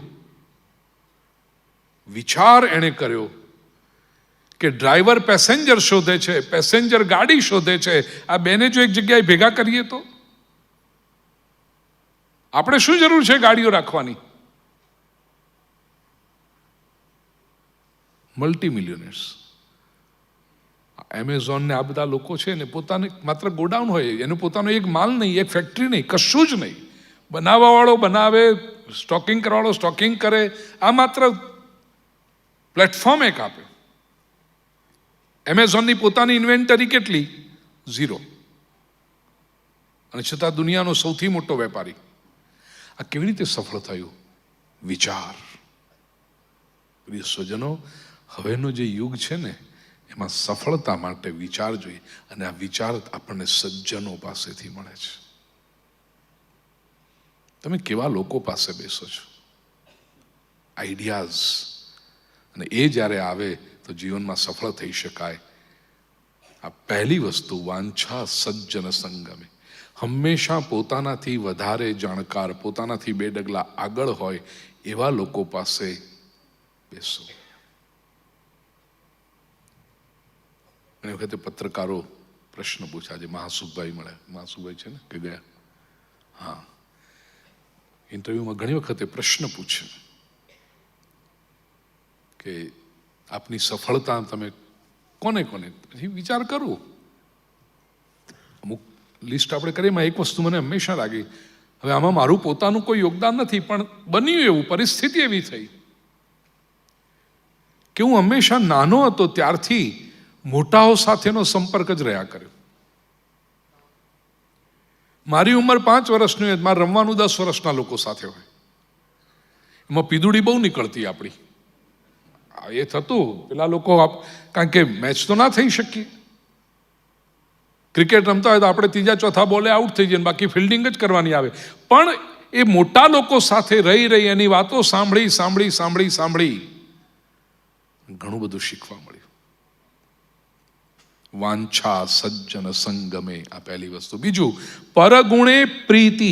વિચાર એણે કર્યો કે ડ્રાઈવર પેસેન્જર શોધે છે, પેસેન્જર ગાડી શોધે છે, આ બેને જો એક જગ્યાએ ભેગા કરીએ તો આપણે શું જરૂર છે ગાડીઓ રાખવાની? મલ્ટી મિલિયનર્સ, એમેઝોન ને આ બધા લોકો છે ને પોતાને માત્ર ગોડાઉન હોય, એનો પોતાનો એક માલ નહીં, એક ફેક્ટરી નહીં, કશું જ નહીં. બનાવવાવાળો બનાવે, સ્ટોકિંગ કરવાવાળો સ્ટોકિંગ કરે, આ માત્ર પ્લેટફોર્મ એક આપે. એમેઝોનની પોતાની ઇન્વેન્ટરી કેટલી? 0. અને છતાં દુનિયાનો સૌથી મોટો વેપારી. આ કેવી રીતે સફળ થયું? વિચાર. પ્રિય સ્વજનો, હવેનો જે યુગ છે ને એમાં સફળતા માટે વિચાર જોઈએ, અને આ વિચાર આપણને સજ્જનો પાસેથી મળે છે. તમે કેવા લોકો પાસે બેસો છો? આઈડિયાઝ, અને એ જ્યારે આવે તો જીવનમાં સફળ થઈ શકાય. આ પહેલી વસ્તુ, વાંછા સજ્જન સંગમે. હંમેશા પોતાનાથી વધારે જાણકાર, પોતાનાથી 2 ડગલા આગળ હોય એવા લોકો પાસે બેસો. એ વખતે પત્રકારો પ્રશ્ન પૂછ્યા. આજે મહાસુખભાઈ મળે, મહાસુખભાઈ છે ને કે ગયા? હા. ઇન્ટરવ્યુમાં ઘણી વખતે પ્રશ્ન પૂછે કે આપની સફળતા તમે કોને કોને? પછી વિચાર કરું, અમુક લિસ્ટ આપણે કરીએ. એમાં એક વસ્તુ મને હંમેશા લાગી, હવે આમાં મારું પોતાનું કોઈ યોગદાન નથી, પણ બન્યું એવું, પરિસ્થિતિ એવી થઈ કે હું હંમેશા નાનો હતો ત્યારથી મોટાઓ સાથેનો સંપર્ક જ રહ્યા કર્યો. મારી ઉંમર 5 વર્ષની હોય, મારે રમવાનું 10 વર્ષના લોકો સાથે હોય. એમાં પીદુડી બહુ નીકળતી આપણી. એ થતું, પેલા લોકો, કારણ કે મેચ તો ના થઈ શકીએ. ક્રિકેટ રમતા હોય તો આપણે 3જા 4થા બોલે આઉટ થઈ જઈએ, બાકી ફિલ્ડિંગ જ કરવાની આવે. પણ એ મોટા લોકો સાથે રહી એની વાતો સાંભળી ઘણું બધું શીખવા મળ્યું. વાંછા સજ્જન સંગમે, આ પહેલી વસ્તુ. બીજું, પરગુણે પ્રીતિ.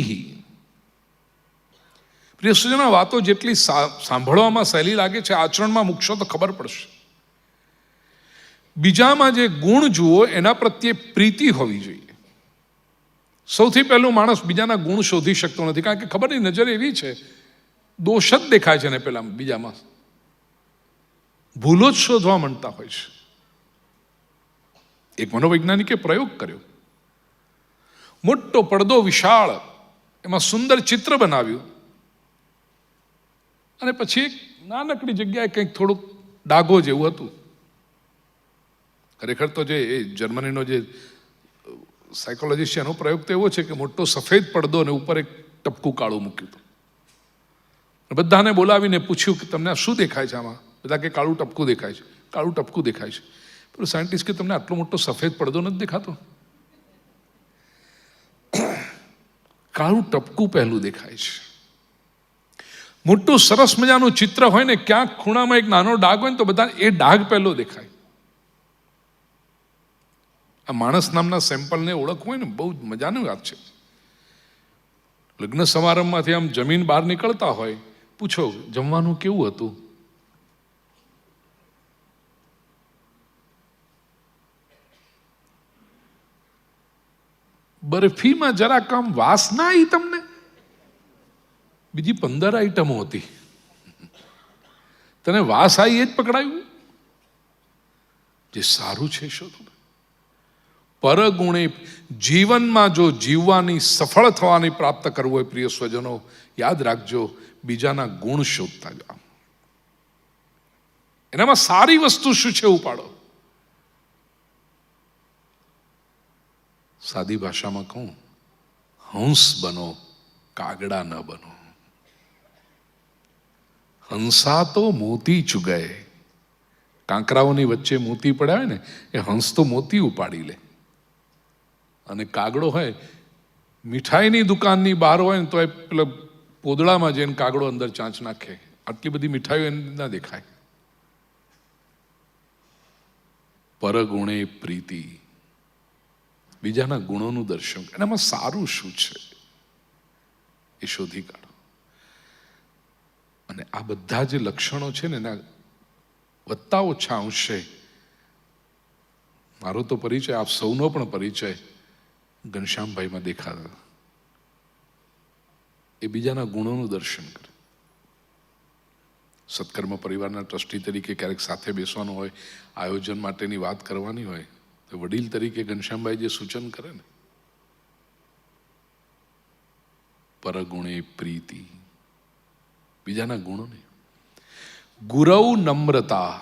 પ્રિય સજ્જનો, વાતો જેટલી સાંભળવામાં સહેલી લાગે છે, આચરણમાં મૂકશો તો ખબર પડશે. બીજામાં જે ગુણ જુઓ એના પ્રત્યે પ્રીતિ હોવી જોઈએ. સૌથી પહેલું, માણસ બીજાના ગુણ શોધી શકતો નથી, કારણ કે ખબર નહીં, નજર એવી છે, દોષ જ દેખાય છે ને પેલા બીજામાં, ભૂલો જ શોધવા માંડતા હોય છે. એક મનોવૈજ્ઞાનિકે પ્રયોગ કર્યો. મોટો પડદો, વિશાળ, એમાં સુંદર ચિત્ર બનાવ્યું, અને પછી એક નાનકડી જગ્યાએ કંઈક થોડુંક ડાઘો જેવું હતું. ખરેખર તો જે એ જર્મનીનો જે સાયકોલોજીસ્ટ છે એનો પ્રયોગ તો એવો છે કે મોટો સફેદ પડદો અને ઉપર એક ટપકું કાળું મૂક્યું હતું. બધાને બોલાવીને પૂછ્યું કે તમને શું દેખાય છે આમાં? બધા કે કાળું ટપકું દેખાય છે, કાળું ટપકું દેખાય છે. પેલું સાયન્ટિસ્ટ કે તમને આટલો મોટો સફેદ પડદો નથી દેખાતો? કાળું ટપકું પહેલું દેખાય છે. મોટું સરસ મજાનું ચિત્ર હોય ને, ક્યાંક ખૂણામાં એક નાનો ડાઘ હોય ને તો બધા એ ડાઘ પહેલો દેખાય. આ માણસ નામના સેમ્પલને ઓળખવું હોય ને, બહુ મજાની વાત છે. લગ્ન સમારંભમાંથી આમ જમીન બહાર નીકળતા હોય, પૂછો જમવાનું કેવું હતું? બરફીમાં જરા કામ વાસ ના આવી તમને? બીજી 15 આઈટમો હતી, તને વાસ આવી એ જ પકડાયું? જે સારું છે શોધો. પરગુણે, જીવનમાં જો જીવવાની, સફળ થવાની, પ્રાપ્ત કરવું હોય પ્રિય સ્વજનો, યાદ રાખજો, બીજાના ગુણ શોધતા જાઓ. એનામાં સારી વસ્તુ શું છે ઉપાડો. સાદી ભાષામાં કહું, હંસ બનો, કાગડા ન બનો. હંસા તો મોતી ચુગે. કાંકરાઓની વચ્ચે મોતી પડ્યા હોય ને, એ હંસ તો મોતી ઉપાડી લે, અને કાગડો હોય મીઠાઈની દુકાનની બહાર હોય ને તો એ પેલા પોદળામાં જઈને કાગડો અંદર ચાંચ નાખે. આટલી બધી મીઠાઈઓ એને ના દેખાય. પરગુણે પ્રીતિ, બીજાના ગુણોનું દર્શન, એનામાં સારું શું છે એ શોધી કાઢો. અને આ બધા જે લક્ષણો છે ને, એના વત્તા ઓછા અંશે મારો તો પરિચય, આપ સૌનો પણ પરિચય ઘનશ્યામભાઈમાં દેખાતા. એ બીજાના ગુણોનું દર્શન કરે. સત્કર્મ પરિવારના ટ્રસ્ટી તરીકે ક્યારેક સાથે બેસવાનું હોય, આયોજન માટેની વાત કરવાની હોય, તો વડીલ તરીકે ઘનશ્યામભાઈ જે સૂચન કરે ને, પરગુણે પ્રીતિ, બીજાના ગુણો નહીં. ગુરવ નમ્રતા,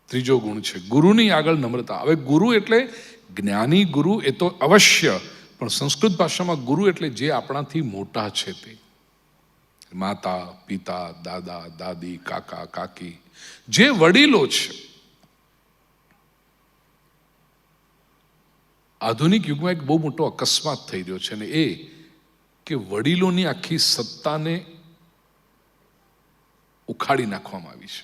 ત્રીજો ગુણ છે. ગુરુની આગળ નમ્રતા. હવે ગુરુ એટલે જ્ઞાની ગુરુ એ તો અવશ્ય, પણ સંસ્કૃત ભાષામાં ગુરુ એટલે જે આપણાથી મોટા છે તે. માતા, પિતા, દાદા, દાદી, કાકા, કાકી, જે વડીલો છે. આધુનિક યુગમાં એક બહુ મોટો અકસ્માત થઈ રહ્યો છે, ને એ કે વડીલોની આખી સત્તાને ઉખાડી નાખવામાં આવી છે.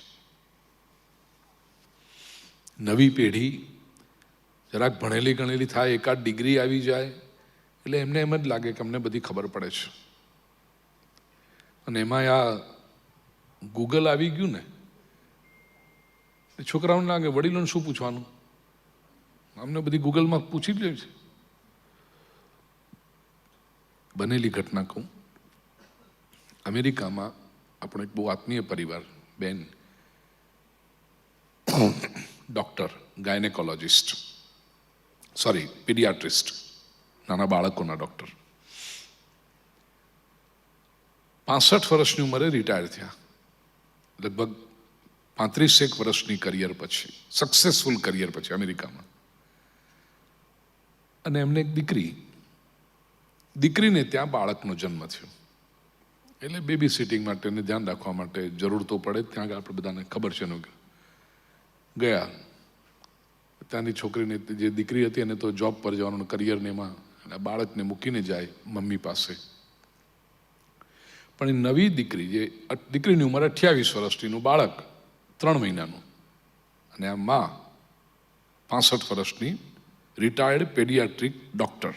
નવી પેઢી જરાક ભણેલી ગણેલી થાય, એકાદ ડિગ્રી આવી જાય એટલે એમને એમ જ લાગે કે અમને બધી ખબર પડે છે. અને એમાં આ ગૂગલ આવી ગયું ને, છોકરાઓને લાગે વડીલોને શું પૂછવાનું, અમને બધી ગૂગલમાં પૂછી જ લે છે. બનેલી ઘટના કહું. અમેરિકામાં આપણો એક બહુ આત્મીય પરિવાર, બેન ડૉક્ટર, ગાયનેકોલોજિસ્ટ, પીડિયાટ્રિસ્ટ, નાના બાળકોના ડૉક્ટર, 65 વર્ષની ઉંમરે રિટાયર થયા. લગભગ 35 વર્ષની કરિયર પછી, સક્સેસફુલ કરિયર પછી અમેરિકામાં. અને એમને એક દીકરીને ત્યાં બાળકનો જન્મ થયો. એટલે બેબી સિટિંગ માટે, ધ્યાન રાખવા માટે જરૂર તો પડે, ત્યાં આપણે બધાને ખબર છે એનું. ગયા ત્યાંની છોકરીને, જે દીકરી હતી એને તો જોબ પર જવાનું, કરિયરને એમાં, બાળકને મૂકીને જાય મમ્મી પાસે. પણ એ નવી દીકરી, જે દીકરીની ઉંમર 28 વર્ષની, બાળક 3 મહિનાનું, અને આ માં 65 વર્ષની રિટાયર્ડ પેડિયાટ્રિક ડૉક્ટર.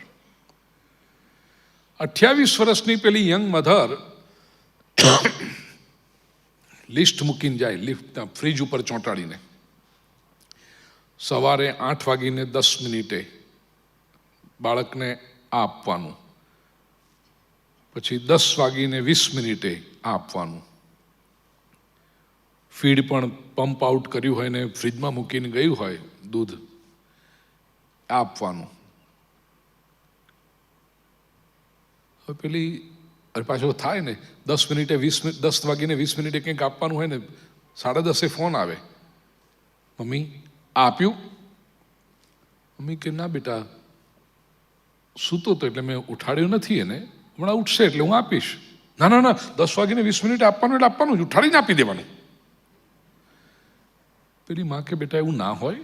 28 વર્ષની પેલી યંગ મધર લિસ્ટ મૂકીને જાય, લિફ્ટ ફ્રીજ ઉપર ચોંટાડીને. સવારે 8:10 બાળકને આ આપવાનું, પછી 10:20 આ આપવાનું. ફીડ પણ પંપ આઉટ કર્યું હોય ને ફ્રીજમાં મૂકીને ગયું હોય દૂધ, આ આપવાનું. હવે પેલી પાછો થાય ને 10:20 કંઈક આપવાનું હોય ને, 10:30 ફોન આવે, મમ્મી આ આપ્યું? મમ્મી કે ના બેટા, સૂતો તો એટલે મેં ઉઠાડ્યો નથી એને, હમણાં ઉઠશે એટલે હું આપીશ. ના ના ના, 10:20 આપવાનું એટલે આપવાનું જ, ઉઠાડીને આપી દેવાનું. પેલી માં કે બેટા એવું ના હોય.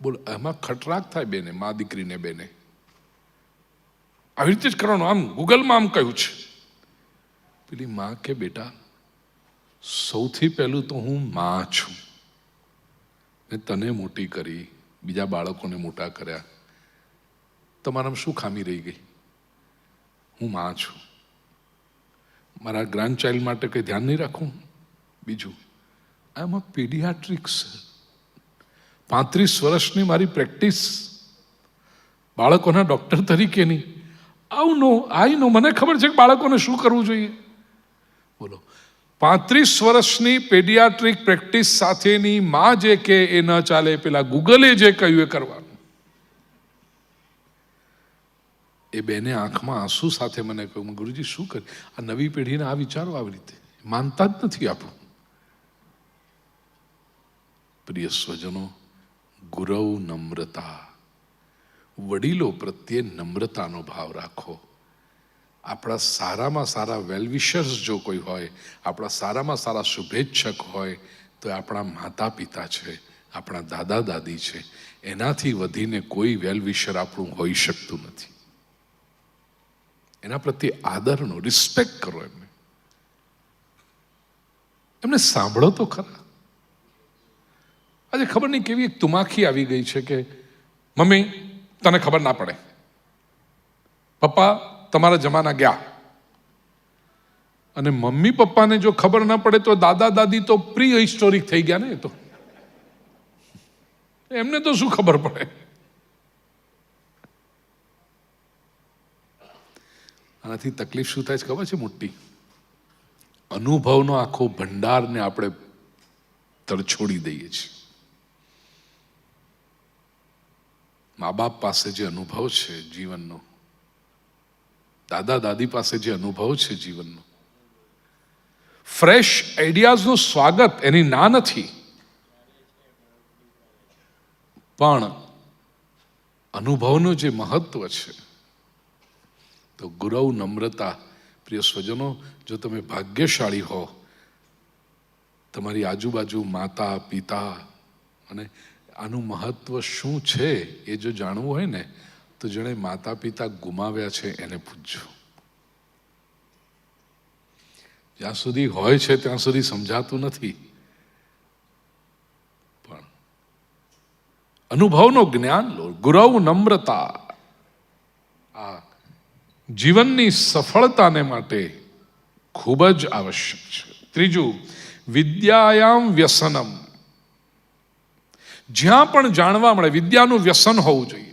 બોલ, એમાં ખટરાક થાય બેને, મા દીકરીને બેને. આવી રીતે જ કરવાનું, આમ ગૂગલમાં આમ કહ્યું છે. પેલી માં કે બેટા, સૌથી પહેલું તો હું માં છું, મેં તને મોટી કરી, બીજા બાળકોને મોટા કર્યા, તમારામાં શું ખામી રહી ગઈ? હું માં છું, મારા ગ્રાન્ડ ચાઇલ્ડ માટે કંઈ ધ્યાન નહીં રાખું? બીજું, આઈ એમ અ પીડિયાટ્રિક્સ, 35 વર્ષની મારી પ્રેક્ટિસ બાળકોના ડૉક્ટર તરીકેની. આઈ નો, મને ખબર છે કે બાળકોને શું કરવું જોઈએ. બોલો, 35 વર્ષની પેડિયાટ્રિક પ્રેક્ટિસ સાથેની માં જે કે એ ન ચાલે, પેલા ગૂગલે જે કહ્યું એ કરવાનું. એ બેને આંખમાં આંસુ સાથે મને કહ્યું, ગુરુજી શું કરે? આ નવી પેઢીને આ વિચારો આવી રીતે માનતા જ નથી આપણું. પ્રિય સ્વજનો, ગુરવ નમ્રતા, વડીલો પ્રત્યે નમ્રતાનો ભાવ રાખો. આપણા સારામાં સારા વેલવિશર્સ જો કોઈ હોય, આપણા સારામાં સારા શુભેચ્છક હોય, તો આપણા માતા પિતા છે, આપણા દાદા દાદી છે. એનાથી વધીને કોઈ વેલવિશર આપણું હોઈ શકતું નથી. એના પ્રત્યે આદરનો, રિસ્પેક્ટ કરો, એમને સાંભળો તો ખરા. આજે ખબર નહીં કેવી એક તુમાખી આવી ગઈ છે કે મમ્મી તને ખબર ના પડે, પપ્પા તમારા જમાના ગયા. અને મમ્મી પપ્પાને જો ખબર ના પડે તો દાદા દાદી તો પ્રી હિસ્ટોરિક થઈ ગયા ને. એ તો એમને તો શું ખબર પડે. આનાથી તકલીફ શું થાય છે ખબર છે? મોટી અનુભવનો આખો ભંડારને આપણે તરછોડી દઈએ છીએ. મા બાપ પાસે જે અનુભવ છે જીવનનો, દાદા દાદી પાસે જે અનુભવ છે જીવનનો, ફ્રેશ આઈડિયાઝનું સ્વાગત, એની ના નથી, પણ અનુભવનું જે મહત્વ છે, તો ગુરવ નમ્રતા. પ્રિય સ્વજનો, જો તમે ભાગ્યશાળી હો, તમારી આજુબાજુ માતા પિતા, અને આનું મહત્વ શું છે એ જો જાણવું હોય ને, તો જેણે માતા પિતા ગુમાવ્યા છે એને પૂછજો. જ્યાં સુધી હોય છે ત્યાં સુધી સમજાતું નથી, પણ અનુભવનો જ્ઞાન લો. ગુરવ નમ્રતા આ જીવનની સફળતાને માટે ખૂબ જ આવશ્યક છે. ત્રીજું, વિદ્યાયામ વ્યસનમ. જ્યાં પણ જાણવા મળે, વિદ્યાનું વ્યસન હોવું જોઈએ.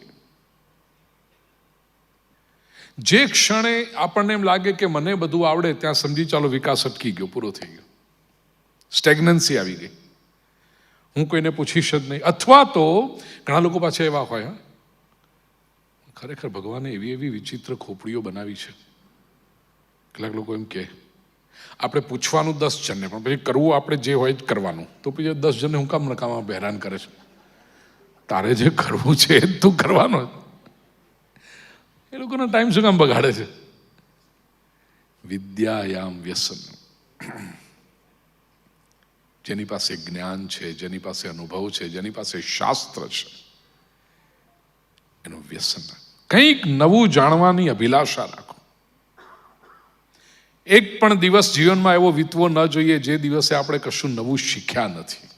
જે ક્ષણે આપણને એમ લાગે કે મને બધું આવડે, ત્યાં સમજી ચાલો વિકાસ અટકી ગયો, પૂરો થઈ ગયો, સ્ટેગ્નન્સી આવી ગઈ, હું કોઈને પૂછીશ જ નહીં. અથવા તો ઘણા લોકો પાછા એવા હોય, ખરેખર ભગવાને એવી એવી વિચિત્ર ખોપડીઓ બનાવી છે. કેટલાક લોકો એમ કે આપણે પૂછવાનું 10 જણને, પણ પછી કરવું આપણે જે હોય જ કરવાનું, તો પછી 10 જણને હું કામ નકામા હેરાન કરે છે? તારે જે કરવું છે એ તું કરવાનો. એ લોકોનો ટાઈમ શું કામ બગાડે છે? વિદ્યાયામ વ્યસન. જેની પાસે જ્ઞાન છે, જેની પાસે અનુભવ છે, જેની પાસે શાસ્ત્ર છે, એનું વ્યસન. કંઈક નવું જાણવાની અભિલાષા રાખો. એક પણ દિવસ જીવનમાં એવો વીતવો ન જોઈએ જે દિવસે આપણે કશું નવું શીખ્યા નથી.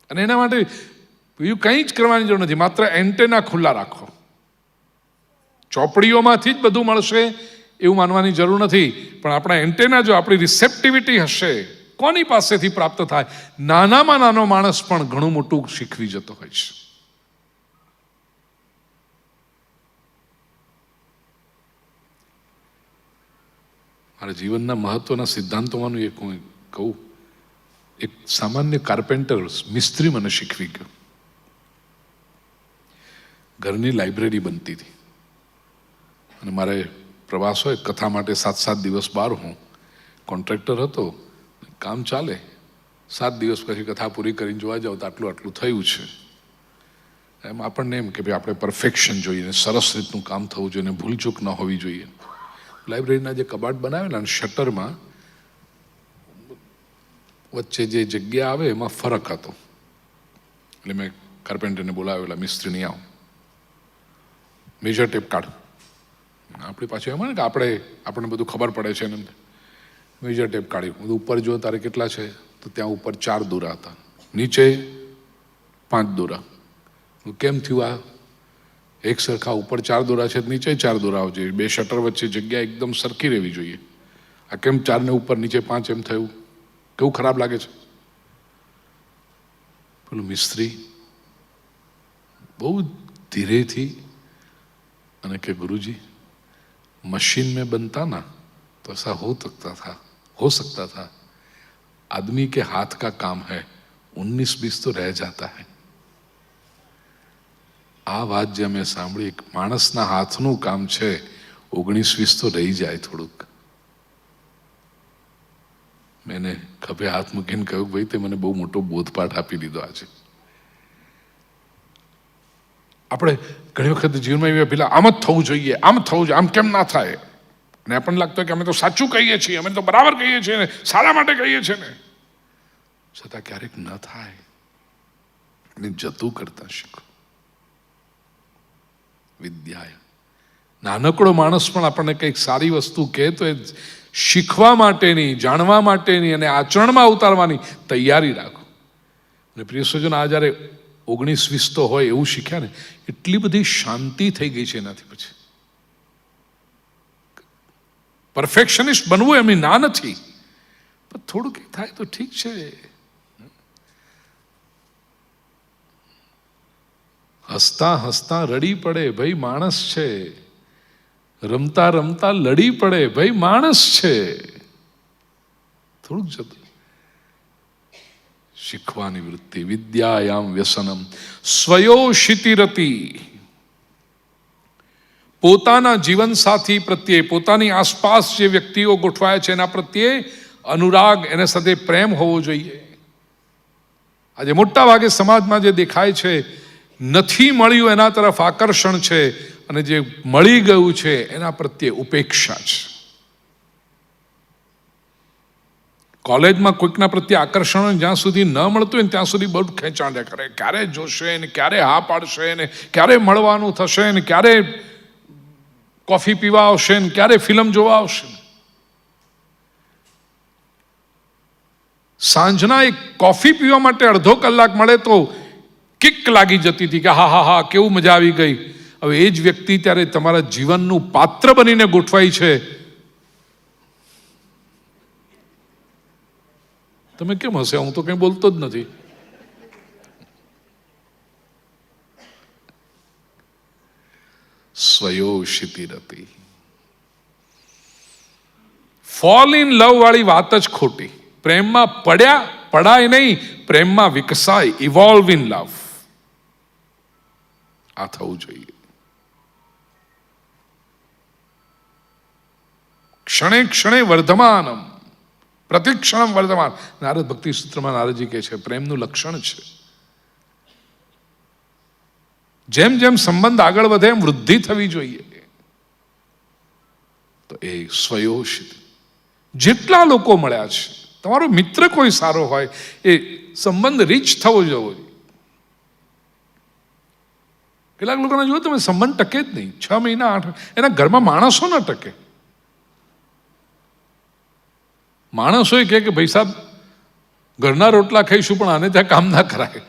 અને એના માટે બીજું કંઈ જ કરવાની જરૂર નથી, માત્ર એન્ટેના ખુલ્લા રાખો. ચોપડીઓમાંથી જ બધું મળશે એવું માનવાની જરૂર નથી, પણ આપણા એન્ટેના, જો આપણી રિસેપ્ટિવિટી હશે, કોની પાસેથી પ્રાપ્ત થાય? નાનામાં નાનો માણસ પણ ઘણું મોટું શીખવી જતો હોય છે. મારા જીવનના મહત્વના સિદ્ધાંતોમાંનું એક હું કહું. એક સામાન્ય કાર્પેન્ટર, મિસ્ત્રી મને શીખવી ગયો. ઘરની લાઇબ્રેરી બનતી હતી અને મારે પ્રવાસ હોય, કથા માટે 7-7 દિવસ બહાર. હું કોન્ટ્રાક્ટર હતો, કામ ચાલે, 7 દિવસ પછી કથા પૂરી કરીને જોવા જાવ તો આટલું થયું છે. એમ આપણને એમ કે ભાઈ આપણે પરફેક્શન જોઈએ, સરસ રીતનું કામ થવું જોઈએ, ભૂલચૂક ન હોવી જોઈએ. લાઇબ્રેરીના જે કબાટ બનાવેલા, શટરમાં વચ્ચે જે જગ્યા આવે એમાં ફરક હતો. એટલે મેં કાર્પેન્ટરને બોલાવેલા, મિસ્ત્રી નહીં આવો, મેજર ટેપ કાઢ. આપણી પાછું એમાં ને કે આપણને બધું ખબર પડે છે ને. મેજર ટેપ કાઢ્યું, બધું ઉપર જો તારે કેટલા છે, તો ત્યાં ઉપર 4 દોરા હતા, નીચે 5 દોરા. કેમ થયું આ? એક સરખા ઉપર 4 દોરા છે, નીચે 4 દોરા આવવા જોઈએ, 2 શટર વચ્ચે જગ્યા એકદમ સરખી રહેવી જોઈએ. આ કેમ 4 ને ઉપર નીચે 5 એમ થયું? કેવું ખરાબ લાગે છે? પેલું મિસ્ત્રી બહુ ધીરેથી અને કે ગુરુજી, मशीन में बनता ना तो ऐसा हो सकता था आदमी के हाथ का काम है, 19-20 तो रह जाता है. આ વાત જે અમે સાંભળી, માણસના હાથનું કામ છે, 19-20 તો રહી જાય થોડુંક. મેં ખભે હાથ મૂકીને કહ્યું, ભાઈ તે મને બહુ મોટો બોધપાઠ આપી દીધો આજે. આપણે ઘણી વખત જીવનમાં એવી પેલા આમ જ થવું જોઈએ, આમ થવું જોઈએ, આમ કેમ ના થાય? અને આપણને લાગતું કે અમે તો સાચું કહીએ છીએ, અમે તો બરાબર કહીએ છીએ ને, સારા માટે કહીએ છીએ ને, છતાં ક્યારેક ન થાય. અને જતું કરતા શીખો. વિદ્યા. નાનકડો માણસ પણ આપણને કંઈક સારી વસ્તુ કહે તો એ શીખવા માટેની, જાણવા માટેની અને આચરણમાં ઉતારવાની તૈયારી રાખો. અને પ્રિય સ્વજન, આ જ્યારે 19-20 તો હોય એવું શીખ્યા ને, એટલી બધી શાંતિ થઈ ગઈ છે એનાથી. પછી પરફેક્શનિસ્ટ બનવું એમની ના નથી, પણ થોડું કંઈક થાય તો ઠીક છે. હસતા હસતા રડી પડે, ભાઈ માણસ છે. રમતા રમતા લડી પડે, ભાઈ માણસ છે. થોડુંક જતું શીખવાની વૃત્તિ. વિદ્યાયામ વ્યસનમ સ્વયોષિતિરતી. પોતાના જીવનસાથી પ્રત્યે, પોતાની આસપાસ જે વ્યક્તિઓ ગોઠવાય છે એના પ્રત્યે અનુરાગ, એના સાથે પ્રેમ હોવો જોઈએ. આજે મોટા ભાગે સમાજમાં જે દેખાય છે, નથી મળ્યું એના તરફ આકર્ષણ છે, અને જે મળી ગયું છે એના પ્રત્યે ઉપેક્ષા છે. કોલેજમાં કોઈકના પ્રત્યે આકર્ષણ જ્યાં સુધી ન મળતું હોય ત્યાં સુધી બહુ ખેંચાણ કરે, ક્યારે જોશે ને ક્યારે હા પાડશે ને ક્યારે મળવાનું થશે ને ક્યારે કોફી પીવા આવશે ને ક્યારે ફિલ્મ જોવા આવશે. સાંજના એક કોફી પીવા માટે અડધો કલાક મળે તો કિક લાગી જતી હતી કે હા હા હા કેવું મજા આવી ગઈ. હવે એ જ વ્યક્તિ ત્યારે તમારા જીવનનું પાત્ર બનીને ગોઠવાય છે. તમે કેમ હશે? હું તો કંઈ બોલતો જ નથી. સ્વયોષિતિરતી. ફોલ ઇન લવ વાળી વાત જ ખોટી. પ્રેમમાં પડાય નહીં, પ્રેમમાં વિકસાય, ઇવોલ્વ ઇન લવ. આ થવું જોઈએ. ક્ષણે ક્ષણે વર્ધમાનમ, પ્રતિક્ષણમ વર્ધમાન. નારદ ભક્તિ સૂત્રમાં નારદજી કહે છે પ્રેમનું લક્ષણ છે જેમ જેમ સંબંધ આગળ વધે એમ વૃદ્ધિ થવી જોઈએ. તો એ સ્વયોષિત. જેટલા લોકો મળ્યા છે, તમારો મિત્ર કોઈ સારો હોય, એ સંબંધ રીચ થવો જોઈએ. કેટલાક લોકોને જો તમે સંબંધ ટકે જ નહીં, 6 મહિના 8, એના ઘરમાં માણસો ના ટકે. માણસો એ કહે કે ભાઈ સાહેબ ઘરના રોટલા ખાઈશું પણ આને ત્યાં કામ ના કરાય.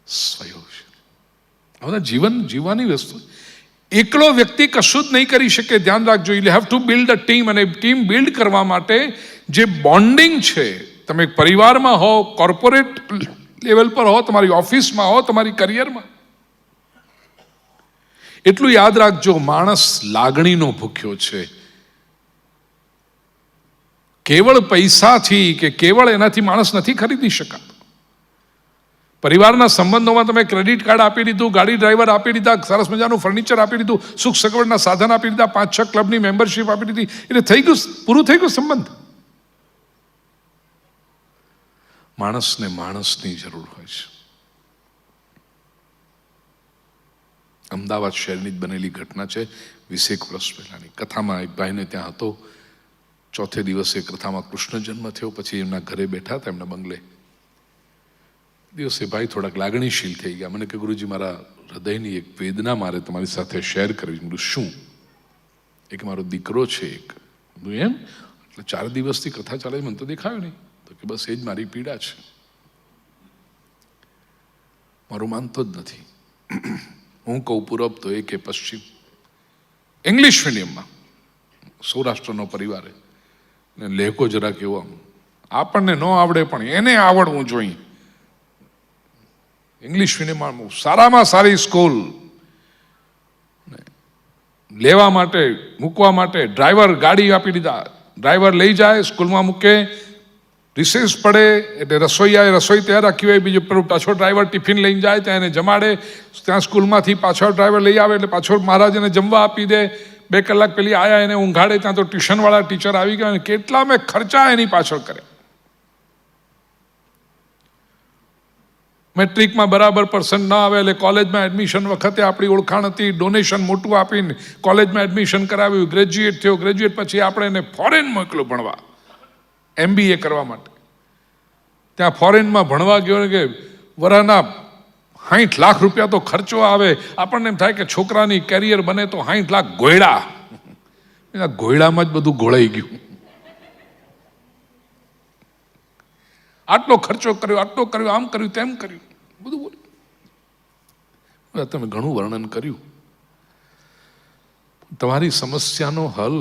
સ્વયોષિત જીવન જીવવાની વસ્તુ. એકલો વ્યક્તિ કશું જ નહીં કરી શકે. ધ્યાન રાખજો, you have to build a team. અને ટીમ બિલ્ડ કરવા માટે જે બોન્ડિંગ છે, તમે પરિવારમાં હો, કોર્પોરેટ લેવલ પર હો, તમારી ઓફિસમાં હો, તમારી કરિયરમાં, એટલું યાદ રાખજો, માણસ લાગણીનો ભૂખ્યો છે. કેવળ પૈસાથી કે કેવળ એનાથી માણસ નથી ખરીદી શકાતો. પરિવારના સંબંધોમાં તમે ક્રેડિટ કાર્ડ આપી દીધું, ગાડી ડ્રાઈવર આપી દીધા, સરસ મજાનું ફર્નિચર આપી દીધું, સુખ સગવડના સાધન આપી દીધા, 5-6 ક્લબની મેમ્બરશીપ આપી દીધી, એટલે થઈ ગયું, પૂરું થઈ ગયું સંબંધ. માણસને માણસની જરૂર હોય છે. અમદાવાદ શહેરની જ બનેલી ઘટના છે, 20 વર્ષ પહેલાની. કથામાં એક ભાઈને ત્યાં હતો. ચોથે દિવસે કથામાં કૃષ્ણ જન્મ થયો. પછી એમના ઘરે બેઠા હતા, એમના બંગલે. દિવસે ભાઈ થોડાક લાગણીશીલ થઈ ગયા. મને કે ગુરુજી, મારા હૃદયની એક વેદના મારે તમારી સાથે શેર કરવી. હું શું? એક મારો દીકરો છે એક. એમ? એટલે 4 દિવસથી કથા ચાલે, મને તો દેખાયું નહીં. તો કે બસ એ જ મારી પીડા છે. મારું માનતો જ નથી. હું કહું પૂરબ તો એ કે પશ્ચિમ. ઇંગ્લિશ મીડિયમમાં, સૌરાષ્ટ્રનો પરિવાર, લેકો જરા કેવો, આપણને ન આવડે પણ એને આવડવું જોઈએ. ઇંગ્લિશ મીડિયમમાં સારામાં સારી સ્કૂલ, લેવા માટે મૂકવા માટે ડ્રાઈવર ગાડી આપી દીધા. ડ્રાઈવર લઈ જાય, સ્કૂલમાં મૂકે, રિસેસ પડે એટલે રસોઈયાએ રસોઈ તૈયાર રાખી હોય, બીજો પેલો પાછો ડ્રાઈવર ટિફિન લઈને જાય, ત્યાં એને જમાડે. ત્યાં સ્કૂલમાંથી પાછો ડ્રાઈવર લઈ આવે એટલે પાછો મહારાજ એને જમવા આપી દે. 2 કલાક પેલી આયા એને ઊંઘાડે. ત્યાં તો ટ્યુશનવાળા ટીચર આવી ગયા, કેટલા મેં ખર્ચા એની પાછળ કરે. મેટ્રિકમાં બરાબર પર્સન્ટ ના આવે એટલે કોલેજમાં એડમિશન વખતે આપણી ઓળખાણ હતી, ડોનેશન મોટું આપીને કોલેજમાં એડમિશન કરાવ્યું, ગ્રેજ્યુએટ થયો. ગ્રેજ્યુએટ પછી આપણે એને ફોરેન મોકલો ભણવા, MBA કરવા માટે. ત્યાં ફોરેનમાં ભણવા ગયો કે વરાના 60 લાખ રૂપિયા તો ખર્ચો આવે. આપણને એમ થાય કે છોકરાની કેરિયર બને તો 60 લાખ ગોયડા. ગોયડામાં જ બધું ગોળાઈ ગયું. આટલો ખર્ચો કર્યો, આટલો કર્યો, આમ કર્યું, તેમ કર્યું, બધું બોલ્યું. તમે ઘણું વર્ણન કર્યું. તમારી સમસ્યાનો હલ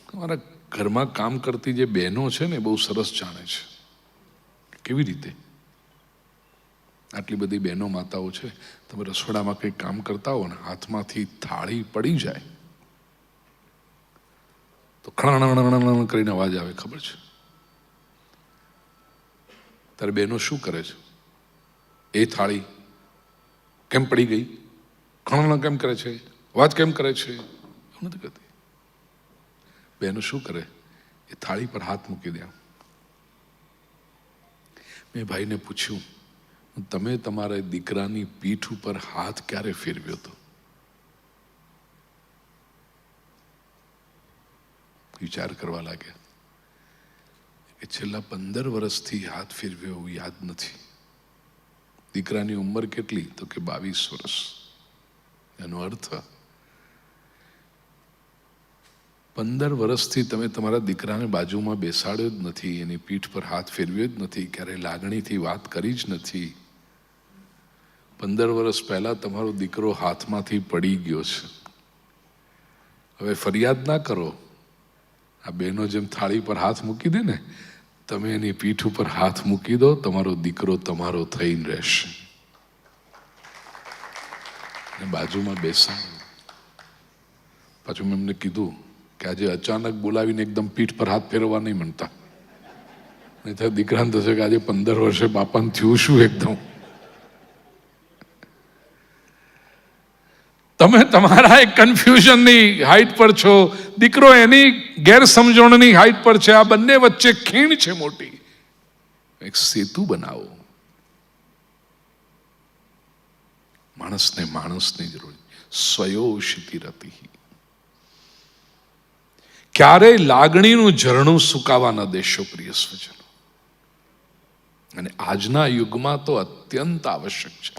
તમારા ઘરમાં કામ કરતી જે બહેનો છે ને બહુ સરસ જાણે છે. કેવી રીતે? આટલી બધી બહેનો માતાઓ છે, તમે રસોડામાં કંઈક કામ કરતા હો ને હાથમાંથી થાળી પડી જાય તો ખણ કરીને અવાજ આવે, ખબર છે? તારે બહેનો શું કરે છે? એ થાળી કેમ પડી ગઈ, ખણ કેમ કરે છે, અવાજ કેમ કરે છે, એવું નથી કરતી. બહેનો શું કરે? એ થાળી પર હાથ મૂકી દે. મેં ભાઈને પૂછ્યું, તમે તમારા દીકરાની પીઠ ઉપર હાથ ક્યારે ફેરવ્યો હતો? વિચાર કરવા લાગ્યા કે છેલ્લા 15 વર્ષથી હાથ ફેરવ્યો એવું યાદ નથી. દીકરાની ઉંમર કેટલી? તો કે 22 વર્ષ. એનો અર્થ 15 વર્ષથી તમે તમારા દીકરાને બાજુમાં બેસાડ્યો જ નથી, એની પીઠ પર હાથ ફેરવ્યો જ નથી, ક્યારેય લાગણીથી વાત કરી જ નથી. 15 વર્ષ પહેલા તમારો દીકરો હાથમાંથી પડી ગયો છે. હવે ફરિયાદ ના કરો. આ બહેનો જેમ થાળી પર હાથ મૂકી દે ને, તમે એની પીઠ ઉપર હાથ મૂકી દો, તમારો દીકરો તમારો થઈને રહેશે. બાજુમાં બેસાડો. પાછું મેં એમને કીધું કે આજે અચાનક બોલાવીને એકદમ પીઠ પર હાથ ફેરવવા નહીં માંગતા, નહીં તો દીકરાને થશે કે આજે 15 વર્ષે બાપાને થયું શું એકદમ. તમે તમારા એક કન્ફ્યુઝનની હાઈટ પર છો, દીકરો એની ગેરસમજણની હાઈટ પર છે. આ બંને વચ્ચે ખીણ છે મોટી. એક સેતુ બનાવો. માણસને માણસની જરૂર. સ્વયોષિતી રતિ. ક્યારેય લાગણીનું ઝરણું સુકાવા ન દેશો પ્રિય સ્વજનો. અને આજના યુગમાં તો અત્યંત આવશ્યક છે.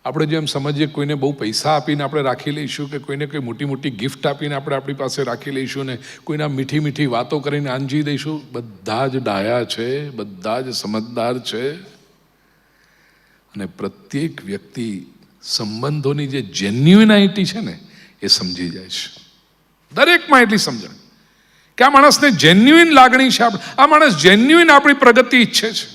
આપણે જેમ સમજીએ કોઈને બહુ પૈસા આપીને આપણે રાખી લઈશું, કે કોઈને કોઈ મોટી મોટી ગિફ્ટ આપીને આપણે આપણી પાસે રાખી લઈશું, ને કોઈના મીઠી મીઠી વાતો કરીને આંજી દઈશું. બધા જ ડાયા છે, બધા જ સમજદાર છે. અને પ્રત્યેક વ્યક્તિ સંબંધોની જે જેન્યુઇનિટી છે ને એ સમજી જાય છે. દરેકમાં એટલી સમજણ કે આ માણસને જેન્યુઇન લાગણી છે, આ માણસ જેન્યુઇન આપણી પ્રગતિ ઈચ્છે છે.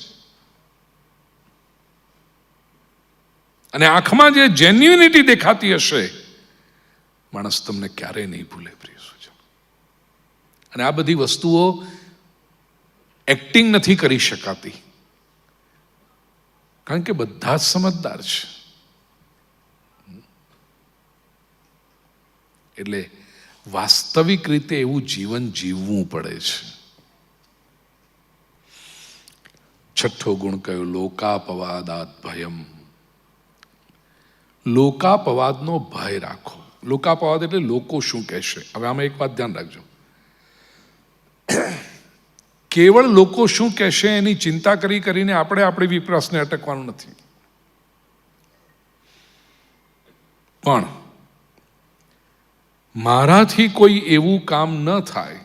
અને આંખમાં જે જેન્યુઇનિટી દેખાતી હશે, માણસ તમને ક્યારેય નહીં ભૂલે પ્રિય સૂચન. અને આ બધી વસ્તુઓ એક્ટિંગ નથી કરી શકાતી, કારણ કે બધા જ સમજદાર છે. એટલે વાસ્તવિક રીતે એવું જીવન જીવવું પડે છે. છઠ્ઠો ગુણ કયો? લોકાપવાદાત ભયમ. લોકાપવાદનો ભય રાખો. લોકાપવાદ એટલે લોકો શું કહેશે. હવે આમાં એક વાત ધ્યાન રાખજો, કેવળ લોકો શું કહેશે એની ચિંતા કરીને આપણે આપણી વિપ્રાસને અટકવાનું નથી. પણ મારાથી કોઈ એવું કામ ન થાય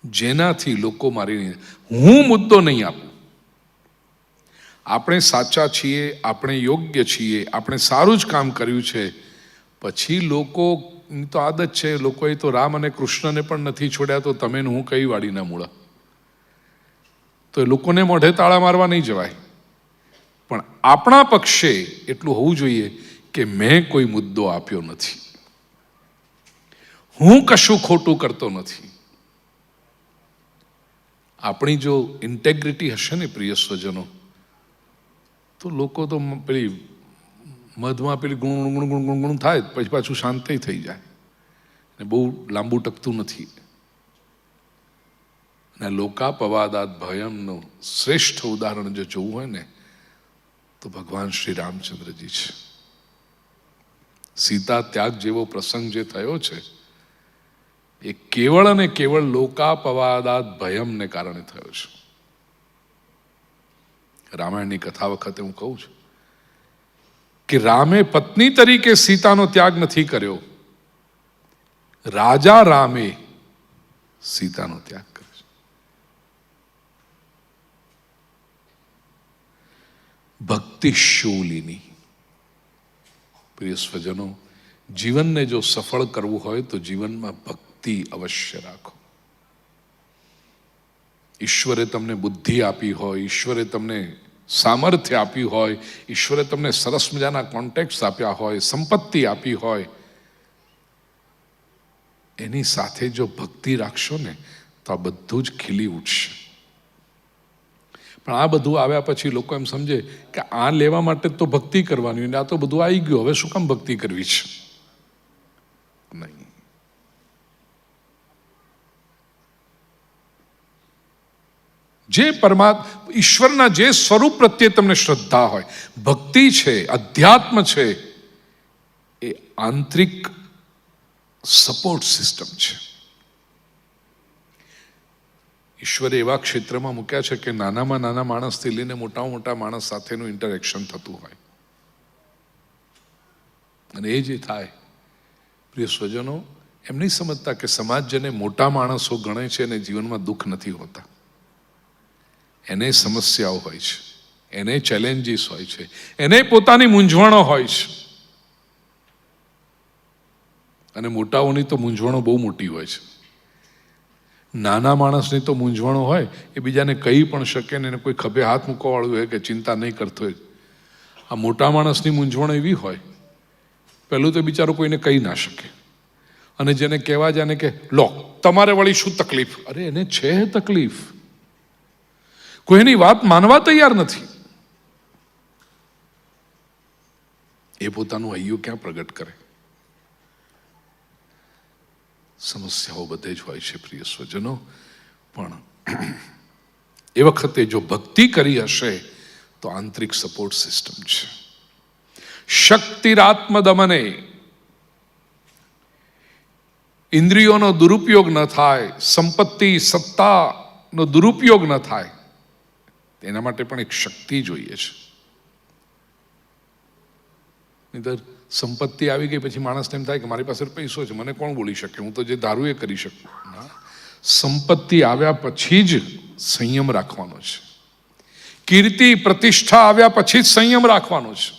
જેનાથી લોકો મારી, હું મુદ્દો નહીં આપું. આપણે સાચા છીએ, આપણે યોગ્ય છીએ, આપણે સારું જ કામ કર્યું છે. પછી લોકોની તો આદત છે, લોકોએ તો રામ અને કૃષ્ણને પણ નથી છોડ્યા, તો તમે હું કઈ વાડીના મૂળા. તો એ લોકોને મોઢે તાળા મારવા નહીં જવાય. પણ આપણા પક્ષે એટલું હોવું જોઈએ કે મેં કોઈ મુદ્દો આપ્યો નથી, હું કશું ખોટું કરતો નથી. આપણી જો ઇન્ટેગ્રિટી હશે ને પ્રિય સ્વજનો, તો લોકો તો પેલી મધમાં પેલી ગુણ ગુણ ગુણ ગુણ ગુણ થાય, પછી પાછું શાંતિ થઈ જાય, ને બહુ લાંબુ ટકતું નથી. અને લોકાપવાદાત ભયમનું શ્રેષ્ઠ ઉદાહરણ જો જોવું હોય ને તો ભગવાન શ્રી રામચંદ્રજી છે. સીતા ત્યાગ જેવો પ્રસંગ જે થયો છે એ કેવળ અને કેવળ લોકાપવાદાત ભયમને કારણે થયો છે. રામાયણની કથા વખતે હું કહું છું કે રામે પત્ની તરીકે સીતાનો ત્યાગ નથી કર્યો, રાજા રામે સીતાનો ત્યાગ કર્યો છે. ભક્તિ શૂલિની. પ્રિય સ્વજનો, જીવનને જો સફળ કરવું હોય તો જીવનમાં ભક્તિ અવશ્ય રાખો. ઈશ્વરે તમને બુદ્ધિ આપી હોય, ઈશ્વરે તમને સામર્થ્ય આપ્યું હોય, ઈશ્વરે તમને સરસ મજાના કોન્ટેક્ટ આપ્યા હોય, સંપત્તિ આપી હોય, એની સાથે જો ભક્તિ રાખશો ને તો આ બધું જ ખીલી ઉઠશે. પણ આ બધું આવ્યા પછી લોકો એમ સમજે કે આ લેવા માટે તો ભક્તિ કરવાની, આ તો બધું આવી ગયું, હવે શું કામ ભક્તિ કરવી છે? નહીં. જે ઈશ્વરના જે સ્વરૂપ પ્રત્યે તમને શ્રદ્ધા હોય, ભક્તિ છે, અધ્યાત્મ છે, એ આંતરિક સપોર્ટ સિસ્ટમ છે. ઈશ્વરે એવા ક્ષેત્રમાં મૂક્યા છે કે નાનામાં નાના માણસથી લઈને મોટા માણસ સાથેનું ઇન્ટરેક્શન થતું હોય. અને એ જે થાય, પ્રિય સ્વજનો, એમ નહીં સમજતા કે સમાજ જેને મોટા માણસો ગણે છે એને જીવનમાં દુઃખ નથી હોતા. એને સમસ્યાઓ હોય છે, એને ચેલેન્જીસ હોય છે, એને પોતાની મૂંઝવણો હોય છે. અને મોટાઓની તો મૂંઝવણો બહુ મોટી હોય છે. નાના માણસની તો મૂંઝવણો હોય એ બીજાને કહી પણ શકે ને, એને કોઈ ખભે હાથ મૂકવા વાળું હોય કે ચિંતા નહીં કરતો હોય. આ મોટા માણસની મૂંઝવણ એવી હોય, પહેલું તો બિચારો કોઈને કહી ના શકે, અને જેને કહેવા જાને કે લો તમારે વળી શું તકલીફ, અરે એને છે તકલીફ, કોઈની વાત માનવા તૈયાર નથી. એ પોતાનું હૈયું ક્યાં પ્રગટ કરે? સમસ્યાઓ બધે જ હોય છે પ્રિય સ્વજનો. પણ એ વખતે જો ભક્તિ કરી હશે તો આંતરિક સપોર્ટ સિસ્ટમ છે. શક્તિરાત્મદમને, ઇન્દ્રિયોનો દુરુપયોગ ન થાય, સંપત્તિ સત્તાનો દુરુપયોગ ન થાય, એના માટે પણ એક શક્તિ જોઈએ છે. નહીંતર સંપત્તિ આવી ગઈ પછી માણસને એમ થાય કે મારી પાસે પૈસો છે, મને કોણ બોલી શકે, હું તો જે ધારું એ કરી શકું. સંપત્તિ આવ્યા પછી જ સંયમ રાખવાનો છે. કીર્તિ પ્રતિષ્ઠા આવ્યા પછી જ સંયમ રાખવાનો છે.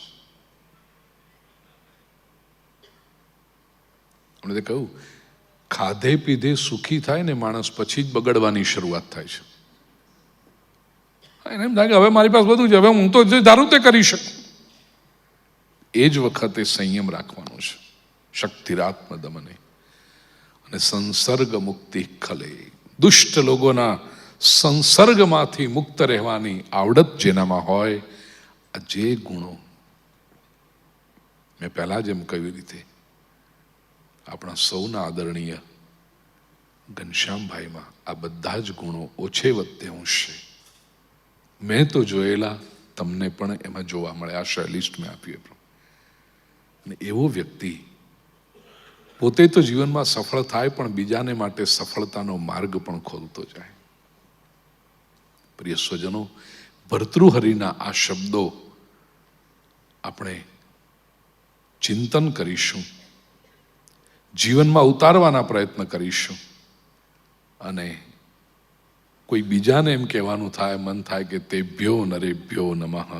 આપણે કહ્યું, ખાધે પીધે સુખી થાય ને માણસ, પછી જ બગડવાની શરૂઆત થાય છે. એને એમ થાય કે હવે મારી પાસે બધું છે, હવે હું તો જે ધારું તે કરી શકું. એ જ વખતે સંયમ રાખવાનો છે. શક્તિરાત્મ દમને અને સંસર્ગ મુક્તિ ખલે. દુષ્ટ લોકોના સંસર્ગમાંથી મુક્ત રહેવાની આવડત જેનામાં હોય, આ જે ગુણો મેં પહેલા જેમ કહ્યું રીતે આપણા સૌના આદરણીય ઘનશ્યામભાઈમાં આ બધા જ ગુણો ઓછે વત્તે અંશે મેં તો જોયેલા, તમને પણ એમાં જોવા મળે. આ શૈલિસ્ટ મેં આપ્યું. અને એવો વ્યક્તિ પોતે તો જીવનમાં સફળ થાય, પણ બીજાને માટે સફળતાનો માર્ગ પણ ખોલતો જાય. પ્રિય સ્વજનો, ભર્તૃહરિના આ શબ્દો આપણે ચિંતન કરીશું, જીવનમાં ઉતારવાના પ્રયત્ન કરીશું. અને કોઈ બીજાને એમ કહેવાનું થાય, મન થાય કે તેભ્યો નરેભ્યો નમઃ,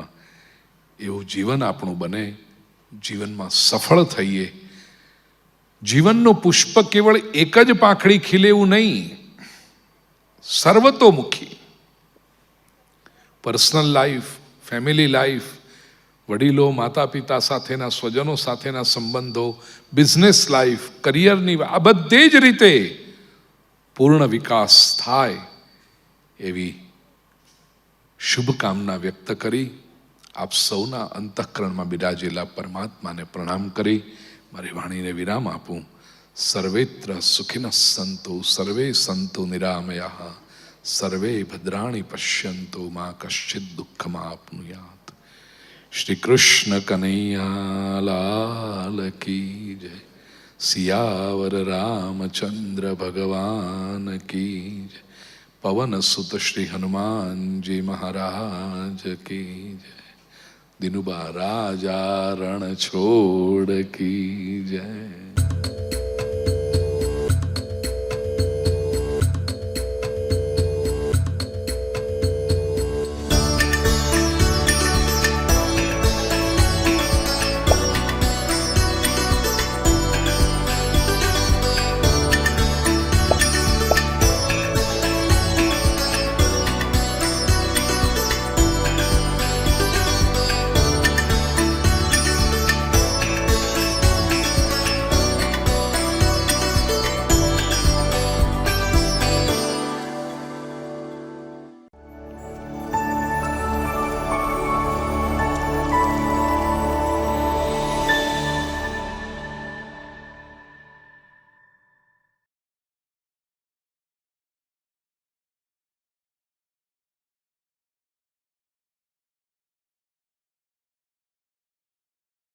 એવું જીવન આપણું બને. જીવનમાં સફળ થઈએ. જીવનનું પુષ્પ કેવળ એક જ પાંખડી ખીલે એવું નહીં, સર્વતોમુખી. પર્સનલ લાઈફ, ફેમિલી લાઈફ, વડીલો માતા પિતા સાથેના, સ્વજનો સાથેના સંબંધો, બિઝનેસ લાઈફ, કરિયરની, આ બધે જ રીતે પૂર્ણ વિકાસ થાય એવી શુભકામના વ્યક્ત કરી આપ સૌના અંતઃકરણમાં બિરાજેલા પરમાત્માને પ્રણામ કરી મારી વાણીને વિરામ આપું. સર્વેત્ર સુખિનઃ સંતુ, સર્વે સંતુ નિરામયાઃ, સર્વે ભદ્રાણિ પશ્યન્તુ, મા કશ્ચિદ દુઃખમાપ્નુયાત. શ્રી કૃષ્ણ કનૈયા લાલ કી જય. સિયાવર રામચંદ્ર ભગવાન કી જય. પવન સુત શ્રી હનુમાનજી મહારાજ કી જય. દિનુબા રાજા રણ છોડ કી જય.